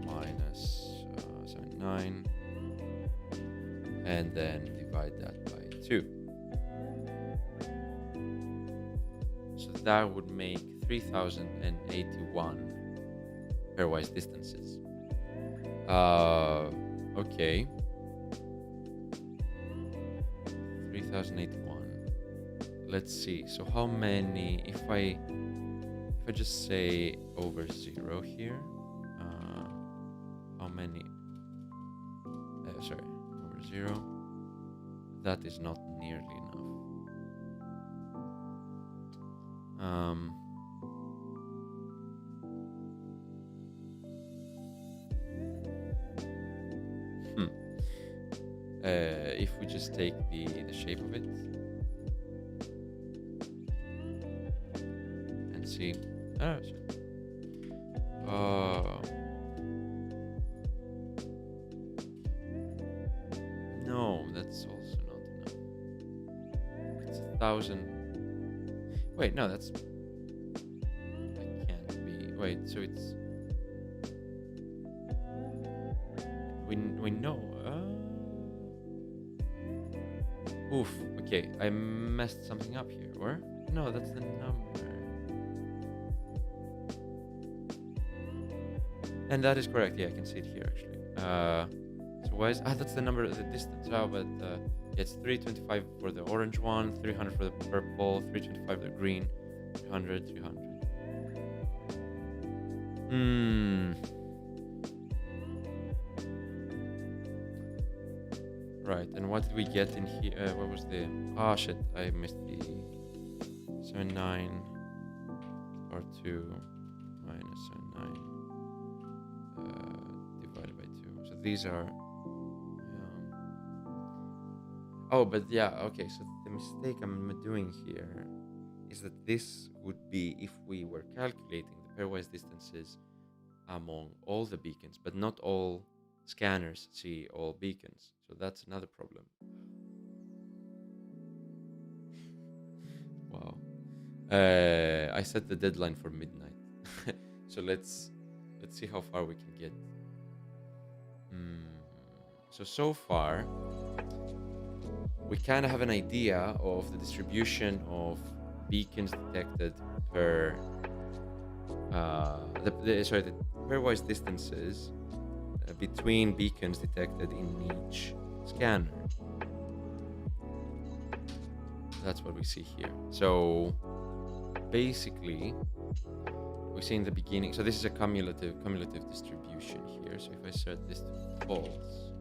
minus 79, and then divide that by 2. So that would make 3,081 pairwise distances. Okay. 3,081. Let's see. So how many? If I just say over 0 here, how many? Over 0. That is not nearly enough. If we just take the shape of it and see. No, that's also not enough. It's 1,000. Wait, no, that can't be. wait, so it's we know. Oof. Okay, I messed something up here. Or no, that's the number. And that is correct. Yeah, I can see it here actually. So why is that's the number, the distance? Oh, but it's 325 for the orange one, 300 for the purple, 325 for the green, 300, 300. Right, and what did we get in here? What was the... Oh shit, I missed the 79 or 2 minus 79 divided by 2. So these are... Oh, but yeah, okay, so the mistake I'm doing here is that this would be if we were calculating the pairwise distances among all the beacons, but not all scanners see all beacons. So that's another problem. Wow. I set the deadline for midnight. So let's see how far we can get. So far we kind of have an idea of the distribution of beacons detected per the pairwise distances between beacons detected in each scanner. That's what we see here. So basically we see in the beginning, so this is a cumulative distribution here. So if I set this to false,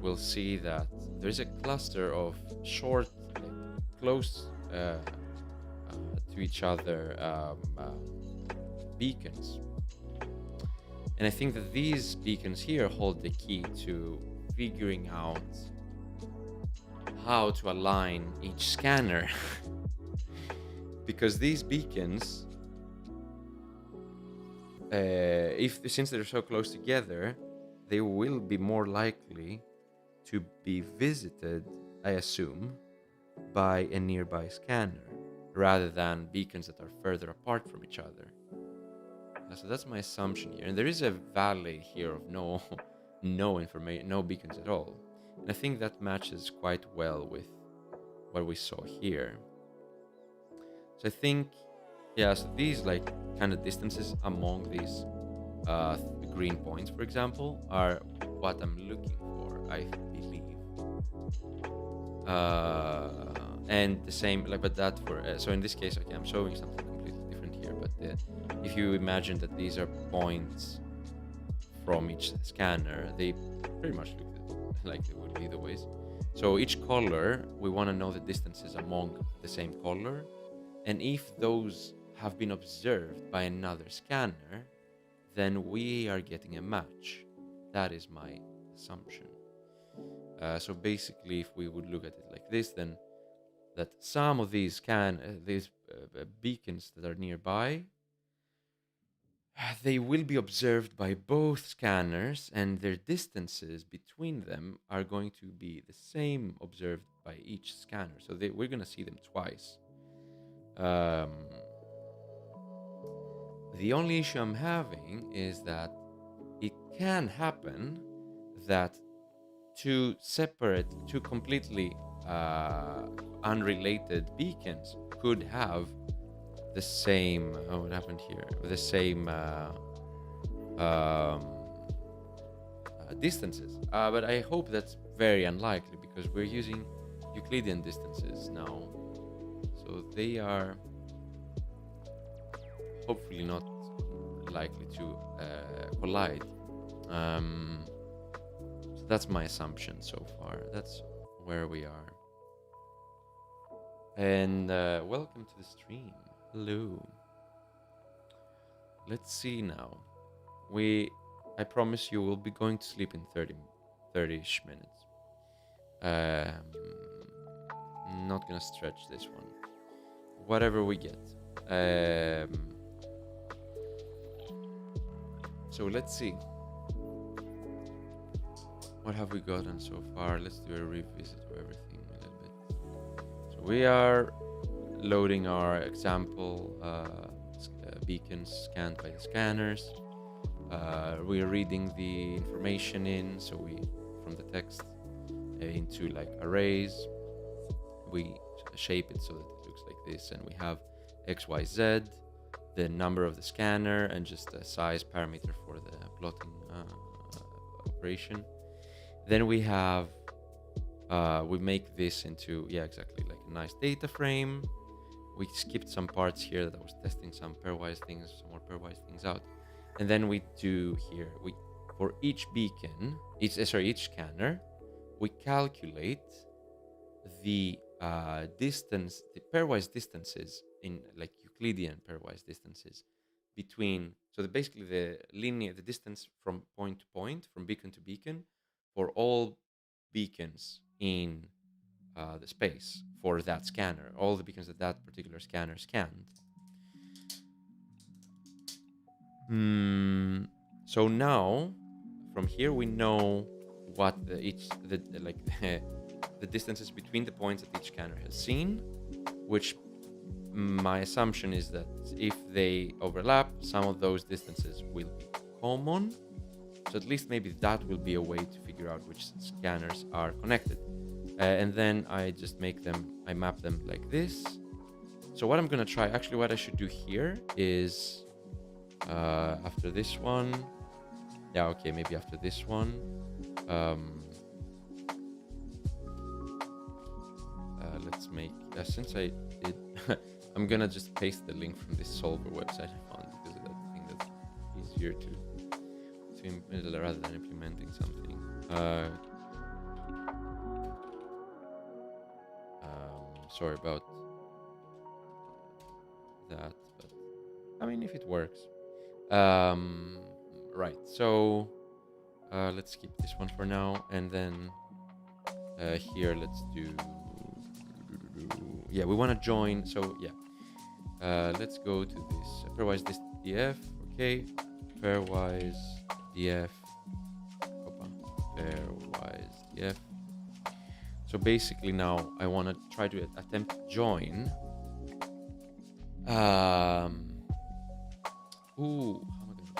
we'll see that there's a cluster of short, close to each other beacons. And I think that these beacons here hold the key to figuring out how to align each scanner. Because these beacons, since they're so close together, they will be more likely to be visited, I assume, by a nearby scanner, rather than beacons that are further apart from each other. So that's my assumption here. And there is a valley here of no information, no beacons at all. And I think that matches quite well with what we saw here. So I think, yeah, so these like kind of distances among these green points, for example, are what I'm looking for, I believe. And the same, like, but that for, so in this case, okay, I'm showing something completely different here, but if you imagine that these are points from each scanner, they pretty much look like they would be either ways. So each color, we want to know the distances among the same color, and if those have been observed by another scanner, then we are getting a match. That is my assumption. So basically, if we would look at it like this, then that some of these beacons that are nearby, they will be observed by both scanners, and their distances between them are going to be the same observed by each scanner. So we're going to see them twice. The only issue I'm having is that it can happen that two completely unrelated beacons could have the same, what happened here? The same distances. But I hope that's very unlikely because we're using Euclidean distances now. So they are hopefully not likely to collide. So that's my assumption so far. That's where we are. And welcome to the stream. Hello. Let's see now. I promise you we'll be going to sleep in 30-ish minutes. Not gonna stretch this one. Whatever we get. So let's see. What have we gotten so far? Let's do a revisit of everything a little bit. So we are loading our example beacons scanned by the scanners. We're reading the information in, so we from the text into like arrays. We shape it so that it looks like this, and we have X, Y, Z, the number of the scanner, and just a size parameter for the plotting operation. Then we have we make this into exactly like a nice data frame. We skipped some parts here that I was testing some pairwise things, some more pairwise things out. And then we do here, for each beacon, each scanner, we calculate the distance, the pairwise distances in like Euclidean pairwise distances between, basically the distance from point to point, from beacon to beacon, for all beacons in the space for that scanner, all the beacons that that particular scanner scanned. So now, from here, we know what the distances between the points that each scanner has seen, which my assumption is that if they overlap, some of those distances will be common. So at least maybe that will be a way to figure out which scanners are connected. And then I just I map them like this. So what I'm gonna try, actually what I should do here is, after this one, maybe after this one, let's make, since I did, I'm gonna just paste the link from this solver website I found, because I think that's easier to rather than implementing something. Sorry about that, but I mean, if it works. Right, so let's skip this one for now, and then here let's do, we want to join, let's go to this pairwise this df, okay, pairwise df, pairwise df. So basically now I want to try to attempt to join. How am I going to do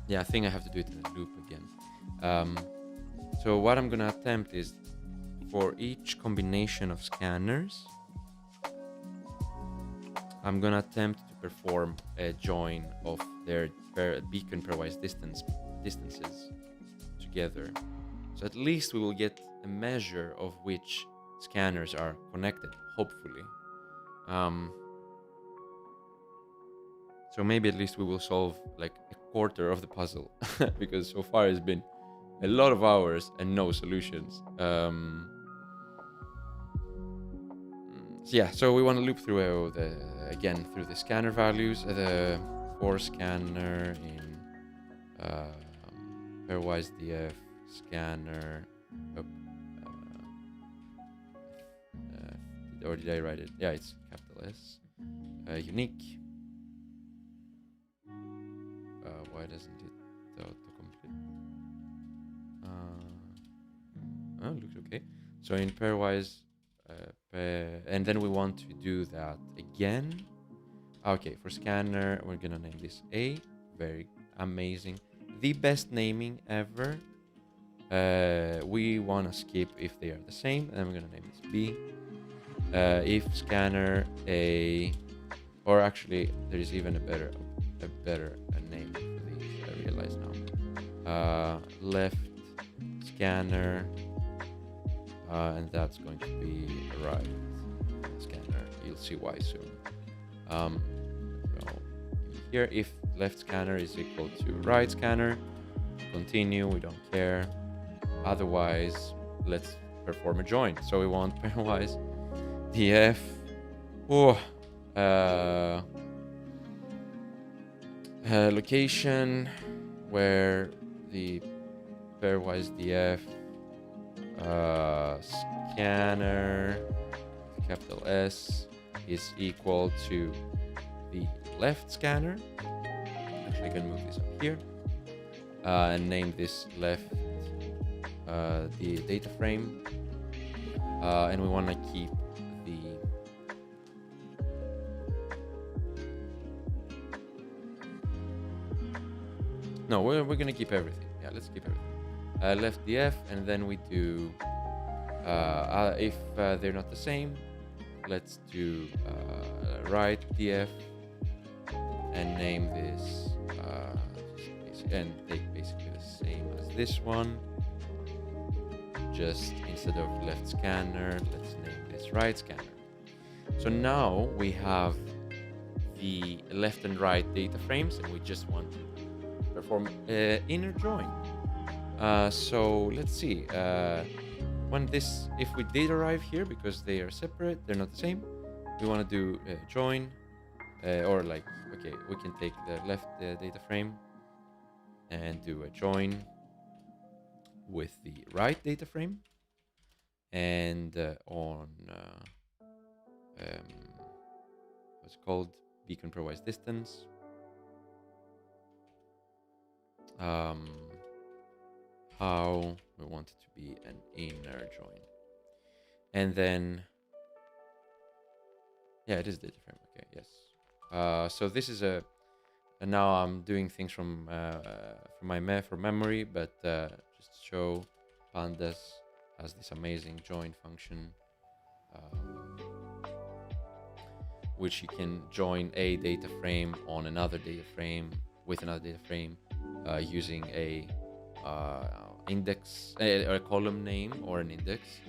that? I think I have to do it in a loop again. So what I'm going to attempt is, for each combination of scanners, I'm going to attempt to perform a join of their beacon pairwise distances together. So at least we will get a measure of which scanners are connected, hopefully. So maybe at least we will solve like a quarter of the puzzle, because so far it's been a lot of hours and no solutions. So we want to loop through through the scanner values, the for scanner in pairwise df scanner. Or did I write it? Yeah, it's capital S. Unique. Why doesn't it autocomplete? It looks okay. So in pairwise, and then we want to do that again. Okay, for scanner, we're gonna name this A. Very amazing. The best naming ever. We want to skip if they are the same, and we're gonna name this B. If scanner A, or actually there is even a better name for these, I realize now. Left scanner, and that's going to be right scanner. You'll see why soon. Here, if left scanner is equal to right scanner, continue, we don't care. Otherwise, let's perform a join. So we want pairwise df location where the pairwise df scanner, capital S, is equal to the left scanner. Actually, I can move this up here and name this left the data frame, and we want to keep No, we're gonna keep everything. Yeah, let's keep everything. Left df, and then we do if they're not the same, let's do right df and name this and take basically the same as this one. Just instead of left scanner, let's name this right scanner. So now we have the left and right data frames, and we just want to perform inner join. So let's see. If we did arrive here, because they are separate, they're not the same, we want to do join, or like, okay, we can take the left data frame and do a join with the right data frame, and on what's called beacon pairwise distance. How we want it to be an inner join, and then yeah, it is data frame. Okay, yes. So this is and now I'm doing things from memory, but just to show, pandas has this amazing join function, which you can join a data frame on another data frame with another data frame using a index or a column name or an index,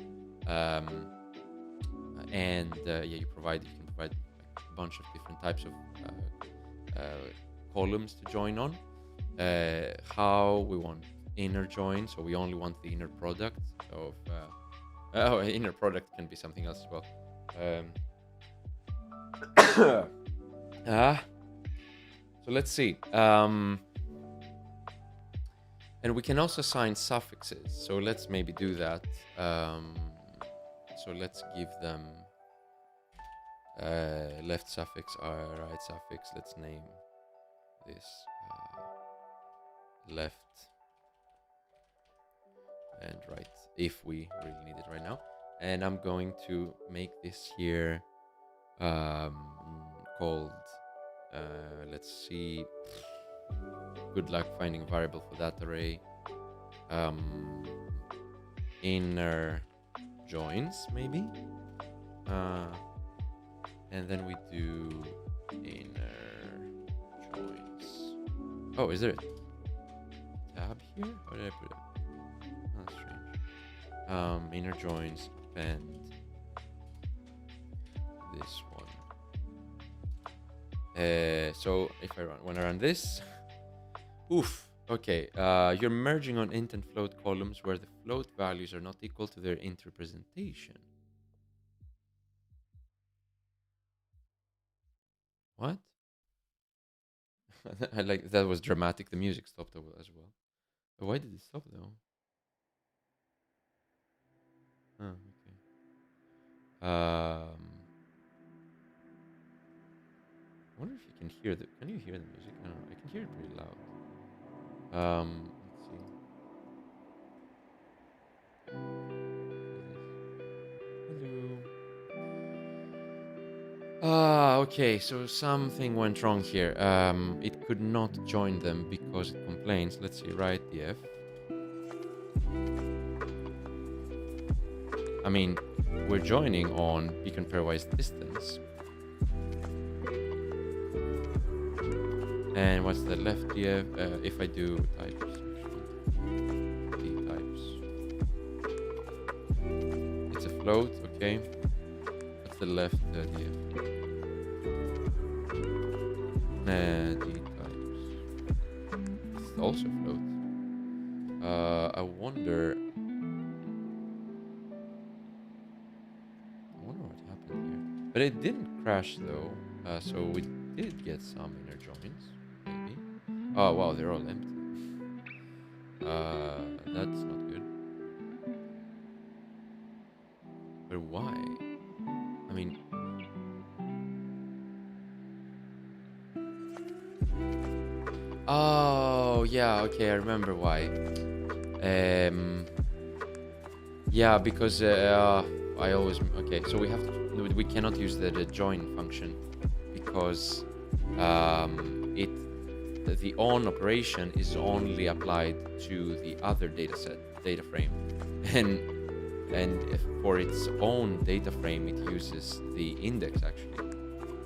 and yeah, you can provide like a bunch of different types of columns to join on. How we want inner join, so we only want the inner product of inner product can be something else as well. So let's see. And we can also assign suffixes. So let's maybe do that. So let's give them left suffix or right suffix. Let's name this left and right, if we really need it right now. And I'm going to make this here called, let's see, good luck finding a variable for that array. Inner joins, maybe. And then we do inner joins. Oh, is there a tab here? How did I put it? Oh, that's strange. Inner joins, append this one. So if I want to run this, oof. Okay, you're merging on int and float columns where the float values are not equal to their int representation. What? I like that was dramatic. The music stopped as well. But why did it stop though? Oh, okay. I wonder if you can hear the. Can you hear the music? I don't know. I can hear it pretty loud. Let's see. Hello. Okay. So something went wrong here. It could not join them because it complains. Let's see. Right df. I mean, we're joining on beacon pairwise distance. And what's the left df? If I do types, d types, it's a float. Okay. What's the left df? D types. It's also a float. I wonder what happened here. But it didn't crash though. So we did get some inner joins. Oh wow, they're all empty. That's not good. But why? I mean, oh yeah, okay, I remember why. Yeah, because I always so we cannot use the join function because the on operation is only applied to the other data frame, and if for its own data frame it uses the index actually.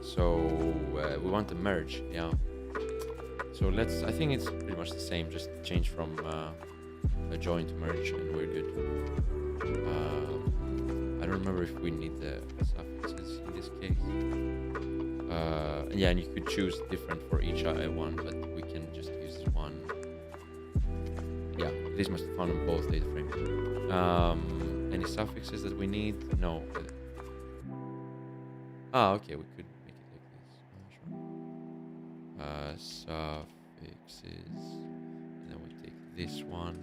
So we want to merge, yeah. So I think it's pretty much the same, just change from a join to merge, and we're good. I don't remember if we need the suffixes in this case. Yeah, and you could choose different for each one, but we can just use one. Yeah, this must be found on both data frames. Any suffixes that we need? No. Okay, we could make it like this. Sure. Suffixes, and then we take this one,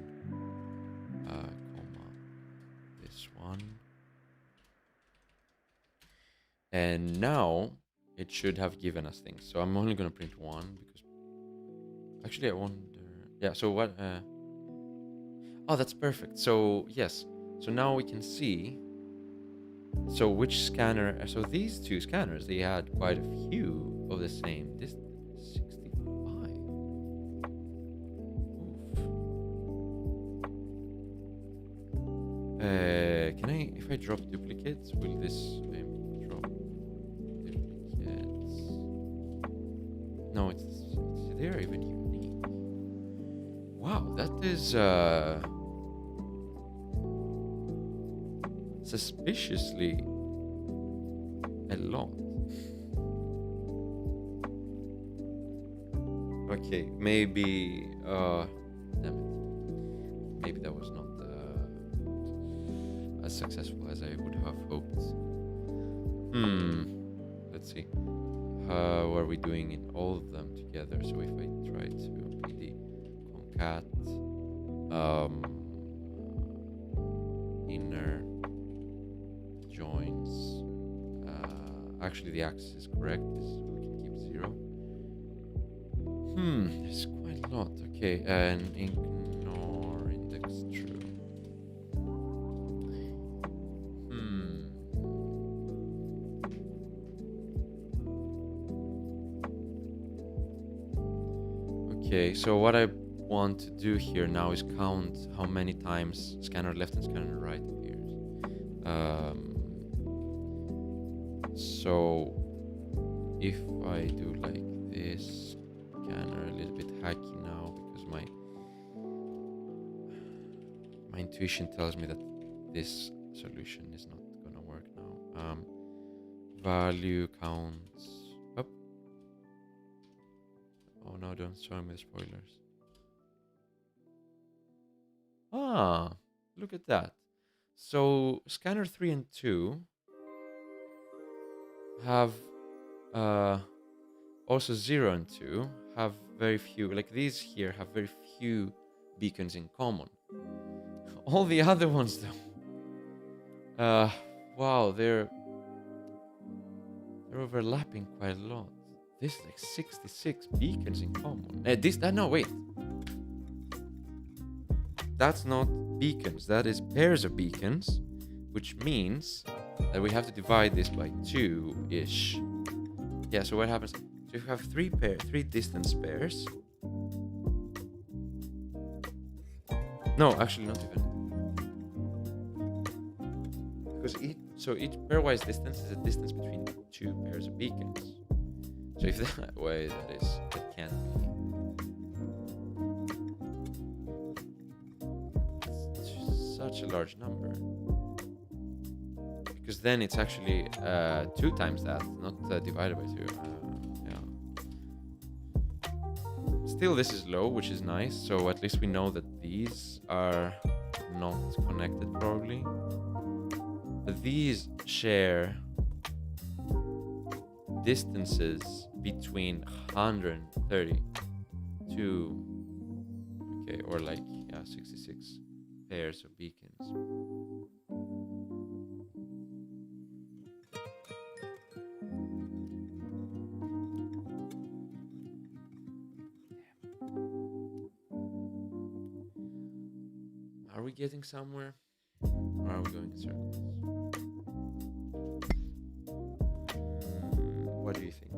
comma, this one, and now it should have given us things. So I'm only gonna print one because actually I wonder. Yeah. So what? Oh, that's perfect. So yes. So now we can see. So which scanner? So these two scanners, they had quite a few of the same. This 65. Oof. Can I? If I drop duplicates, will this drop duplicates? No, it's they're even unique. Wow, that is suspiciously a lot. Okay, maybe damn it. Maybe that was not as successful as I would have hoped. Let's see. How are we doing in all of them together? So if I try to pd concat inner joins, actually the axis is correct, this we can keep 0. There's quite a lot. Okay, and ignore index true. Okay, so what I want to do here now is count how many times scanner left and scanner right appears. So if I do like this, scanner a little bit hacky now because my intuition tells me that this solution is not gonna work now. Value counts up. Oh no, don't show me the spoilers. Look at that. So scanner 3 and 2 have also 0 and 2 have very few, like these here have very few beacons in common. All the other ones though, wow, they're overlapping quite a lot. This is like 66 beacons in common. No, wait. That's not beacons, that is pairs of beacons, which means that we have to divide this by 2-ish. Yeah, so what happens? So if you have three distance pairs. No, actually not even. Because each pairwise distance is a distance between 2 pairs of beacons. So if that way, that can't be. It's such a large number. Because then it's actually 2 times that, not divided by 2. Yeah. Still, this is low, which is nice. So at least we know that these are not connected, probably. But these share distances between 132, okay, or like 66 pairs of beacons. Are we getting somewhere, or are we going in circles? What do you think?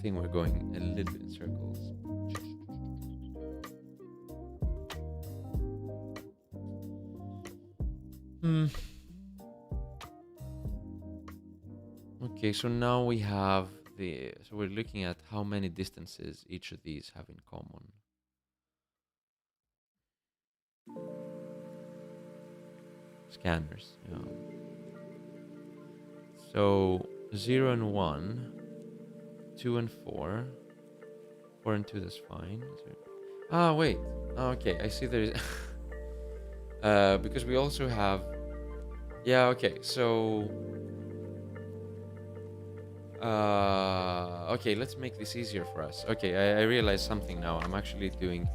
think we're going a little bit in circles. Okay, so now we have so we're looking at how many distances each of these have in common. Scanners, yeah. So 0 and 1, 2 and 4, 4 and 2, that's fine. Ah, wait. Okay, I see there is... because we also have... Yeah, okay, so... okay, let's make this easier for us. Okay, I realize something now. I'm actually doing...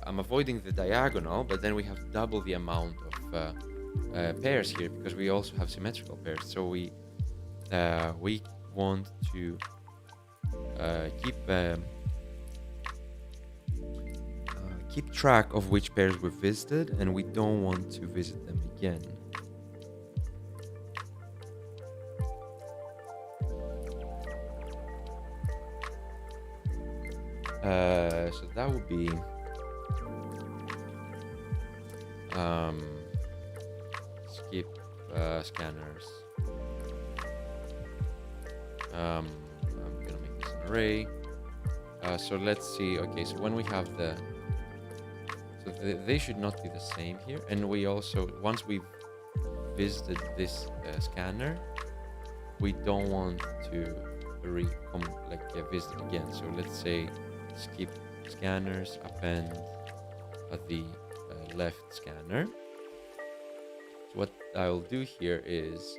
I'm avoiding the diagonal, but then we have double the amount of pairs here because we also have symmetrical pairs. So we want to keep track of which pairs we've visited, and we don't want to visit them again. So that would be skip scanners. I'm gonna make this an array. So let's see. Okay, so when we have they should not be the same here, and we also, once we've visited this scanner, we don't want to visit again. So let's say skip scanners, append at the left scanner. So what I'll do here is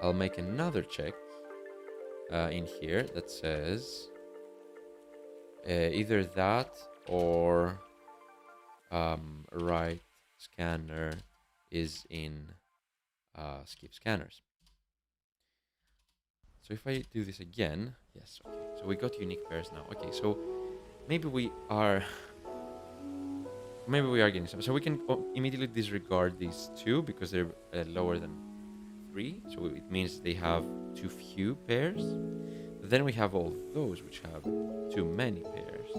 I'll make another check in here that says either that or right scanner is in skip scanners. So if I do this again, yes, okay. So we got unique pairs now. Okay, so maybe we are getting some. So we can immediately disregard these two because they're lower than 3. So it means they have too few pairs. But then we have all those which have too many pairs.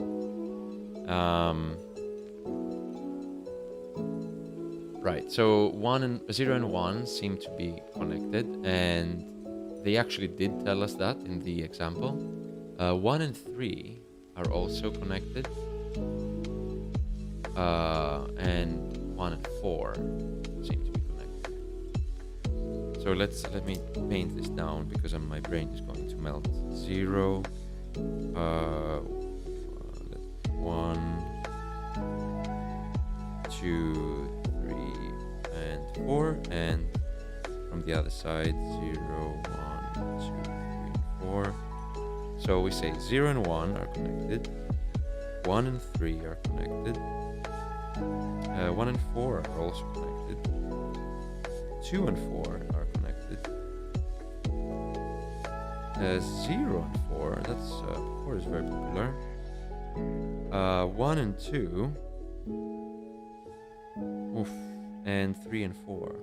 Right. So 0 and 1 seem to be connected, and they actually did tell us that in the example. 1 and 3 are also connected. And 1 and 4 seem to be connected. So let me paint this down because my brain is going to melt. 0, 1, 2, 3, and 4, and from the other side 0, 1, 2, 3, 4. So we say 0 and 1 are connected, 1 and 3 are connected, 1 and 4 are also connected, 2 and 4 are connected, 0 and 4, that's 4 is very popular, 1 and 2, oof, and 3 and 4.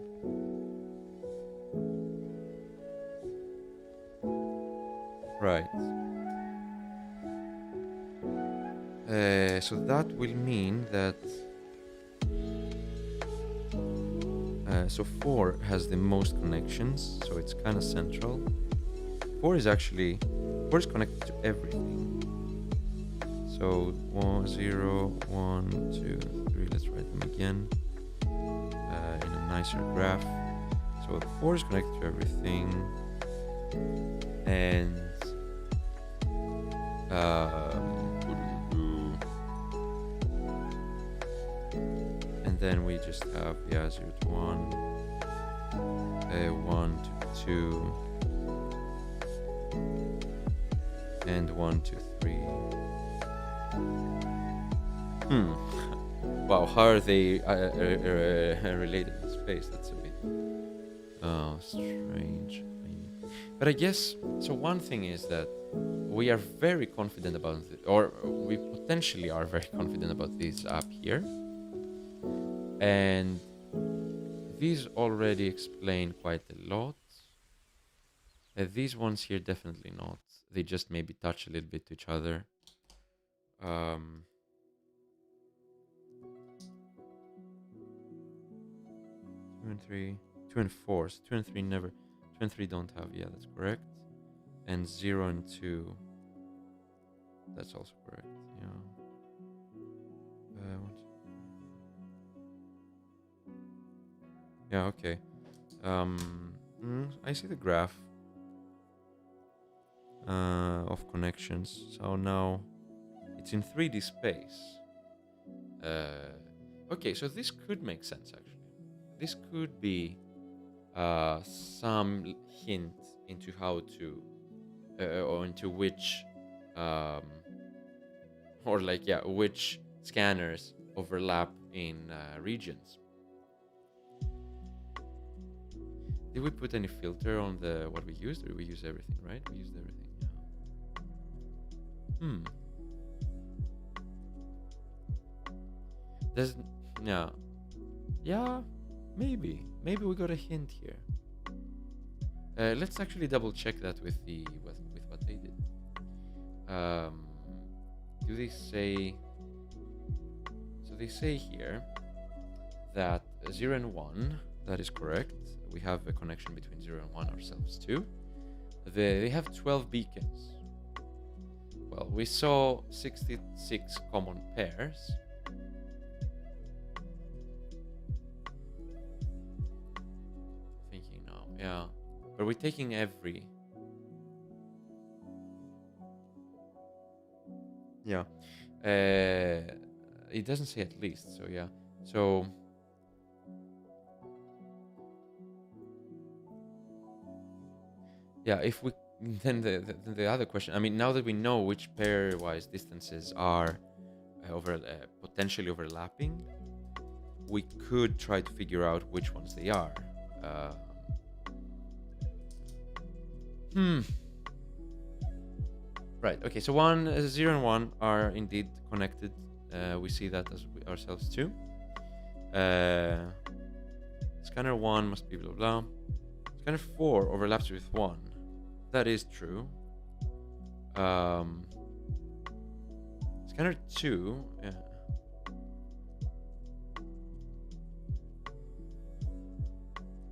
Right. So that will mean that so 4 has the most connections, so it's kind of central. 4 is connected to everything. So 1, 0, 1, 2, 3. Let's write them again in a nicer graph. So 4 is connected to everything, and then we just have 0 to 1, 1 to 2, and 1 to 3. Wow, how are they related in space? That's a bit strange. But I guess, so one thing is that we are very confident about it, or we potentially are very confident about this app here. And these already explain quite a lot. These ones here, definitely not. They just maybe touch a little bit to each other. 2 and 3, 2 and 4. So 2 and 3 never. 2 and 3 don't have. Yeah, that's correct. And 0 and 2. That's also correct. Yeah. Yeah. Okay. I see the graph of connections. So now it's in 3D space. Okay, so this could make sense actually. This could be some hint into how to, or into which, or like, yeah, which scanners overlap in regions. Did we put any filter on the what we used, or did we use everything? Right, we used everything. Yeah. There's yeah, maybe we got a hint here. Let's actually double check that with what they did. Do they say? So they say here that 0 and 1. That is correct. We have a connection between 0 and 1 ourselves too. They have 12 beacons. Well, we saw 66 common pairs. Thinking now, yeah. But we're taking every. Yeah. It doesn't say at least, so yeah. So yeah, if we then the other question. I mean, now that we know which pairwise distances are potentially overlapping, we could try to figure out which ones they are. Right. Okay. So 0 and 1 are indeed connected. We see that as ourselves too. Scanner 1 must be blah blah. Scanner 4 overlaps with 1. That is true. Scanner 2, yeah.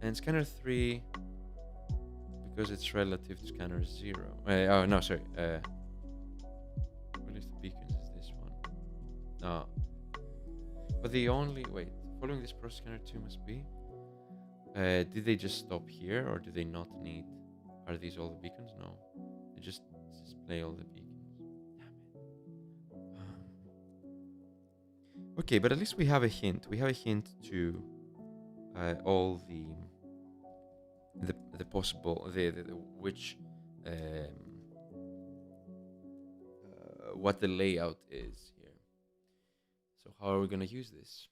And scanner 3, because it's relative to scanner 0. Oh, no, sorry. What is the beacons is this one? No. But the only, wait, following this process, scanner 2 must be. Did they just stop here, or do they not need? Are these all the beacons? No. They just display all the beacons. Damn it. Okay, but at least we have a hint. We have a hint to all the possible which what the layout is here. So how are we going to use this?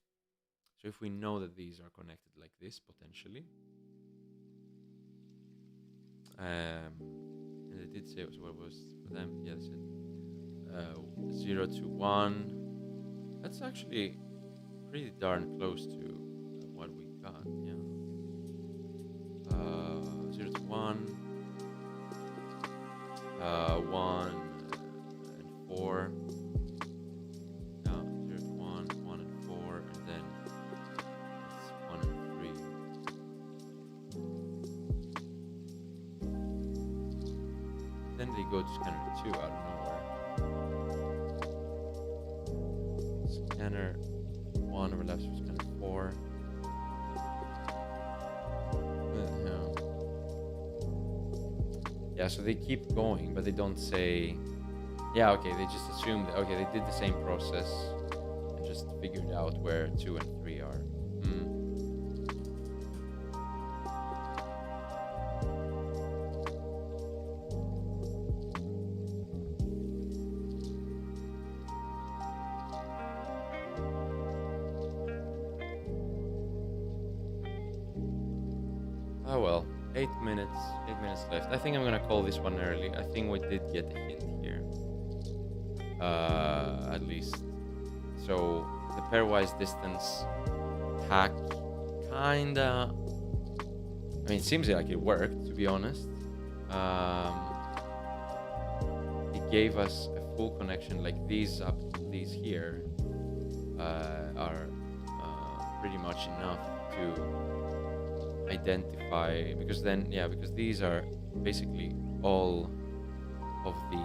So if we know that these are connected like this potentially, and they did say what was for them. Yeah, they said 0 to 1. That's actually pretty darn close to what we got. Yeah. 0 to 1, 1 and 4. No, 0 to 1, 1 and 4, and then it's 1 and 3. Then they go to scanner 2 out of nowhere. Scanner 1 overlaps with scanner 4. Yeah, so they keep going, but they don't say. Yeah, okay, they just assume that, okay, they did the same process and just figured out where 2 and 3 are. Oh well, 8 minutes left. I think I'm gonna call this one early. I think we did get a hint here. At least. So the pairwise distance hack kinda, I mean, it seems like it worked, to be honest. it gave us a full connection. Like these here are pretty much enough to identify, because these are basically all of the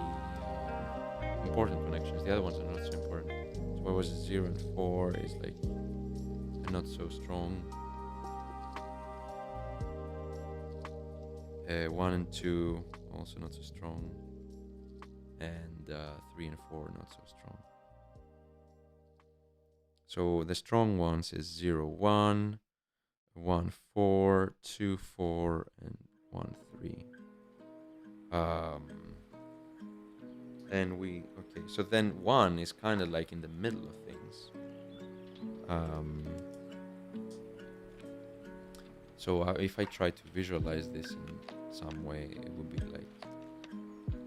important connections. The other ones are not so important. So where was it? 0 and 4 is like not so strong. 1 and 2 also not so strong, and 3 and 4 not so strong. So the strong ones is 0, 1, 1, 4, 2, 4, and 1, 3. So then 1 is kind of like in the middle of things. So if I try to visualize this in some way, it would be like,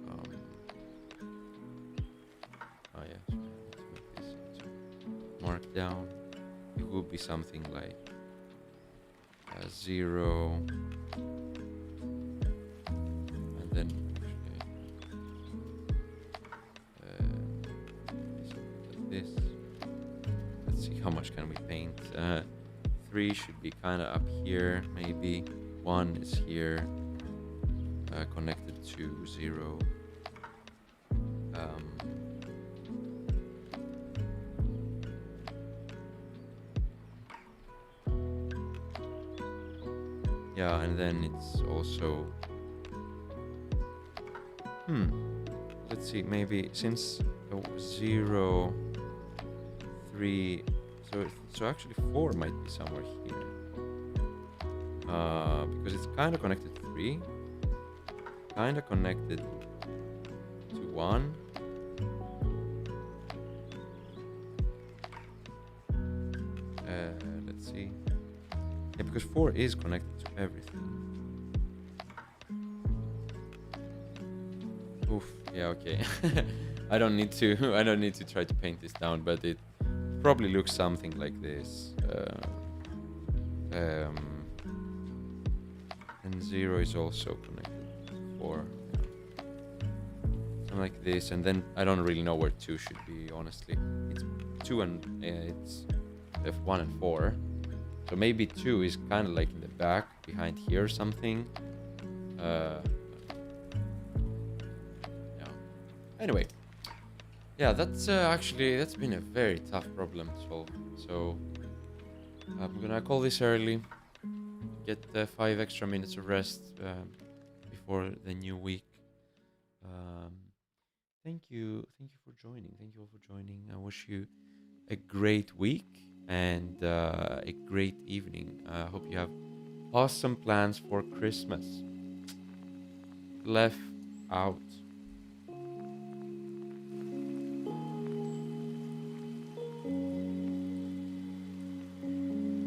so I have to make this into markdown. It would be something like 0, and then like this. Let's see, how much can we paint? 3 should be kind of up here, maybe. 1 is here, connected to 0. Yeah, and then it's also... Let's see, maybe since 0, 3... So actually 4 might be somewhere here. Because it's kind of connected to 3. Kind of connected to 1. Let's see. Yeah, because 4 is connected to everything. Oof. Yeah. Okay. I don't need to try to paint this down, but it probably looks something like this. And 0 is also connected to 4. Yeah. Something like this, and then I don't really know where 2 should be. Honestly, it's 2 and it's F1 and 4. So maybe 2 is kind of like in the back, behind here or something. Yeah. Anyway. Yeah, that's been a very tough problem to solve. So I'm gonna call this early. Get 5 extra minutes of rest before the new week. Thank you for joining. Thank you all for joining. I wish you a great week and a great evening. I hope you have awesome plans for Christmas. Left out.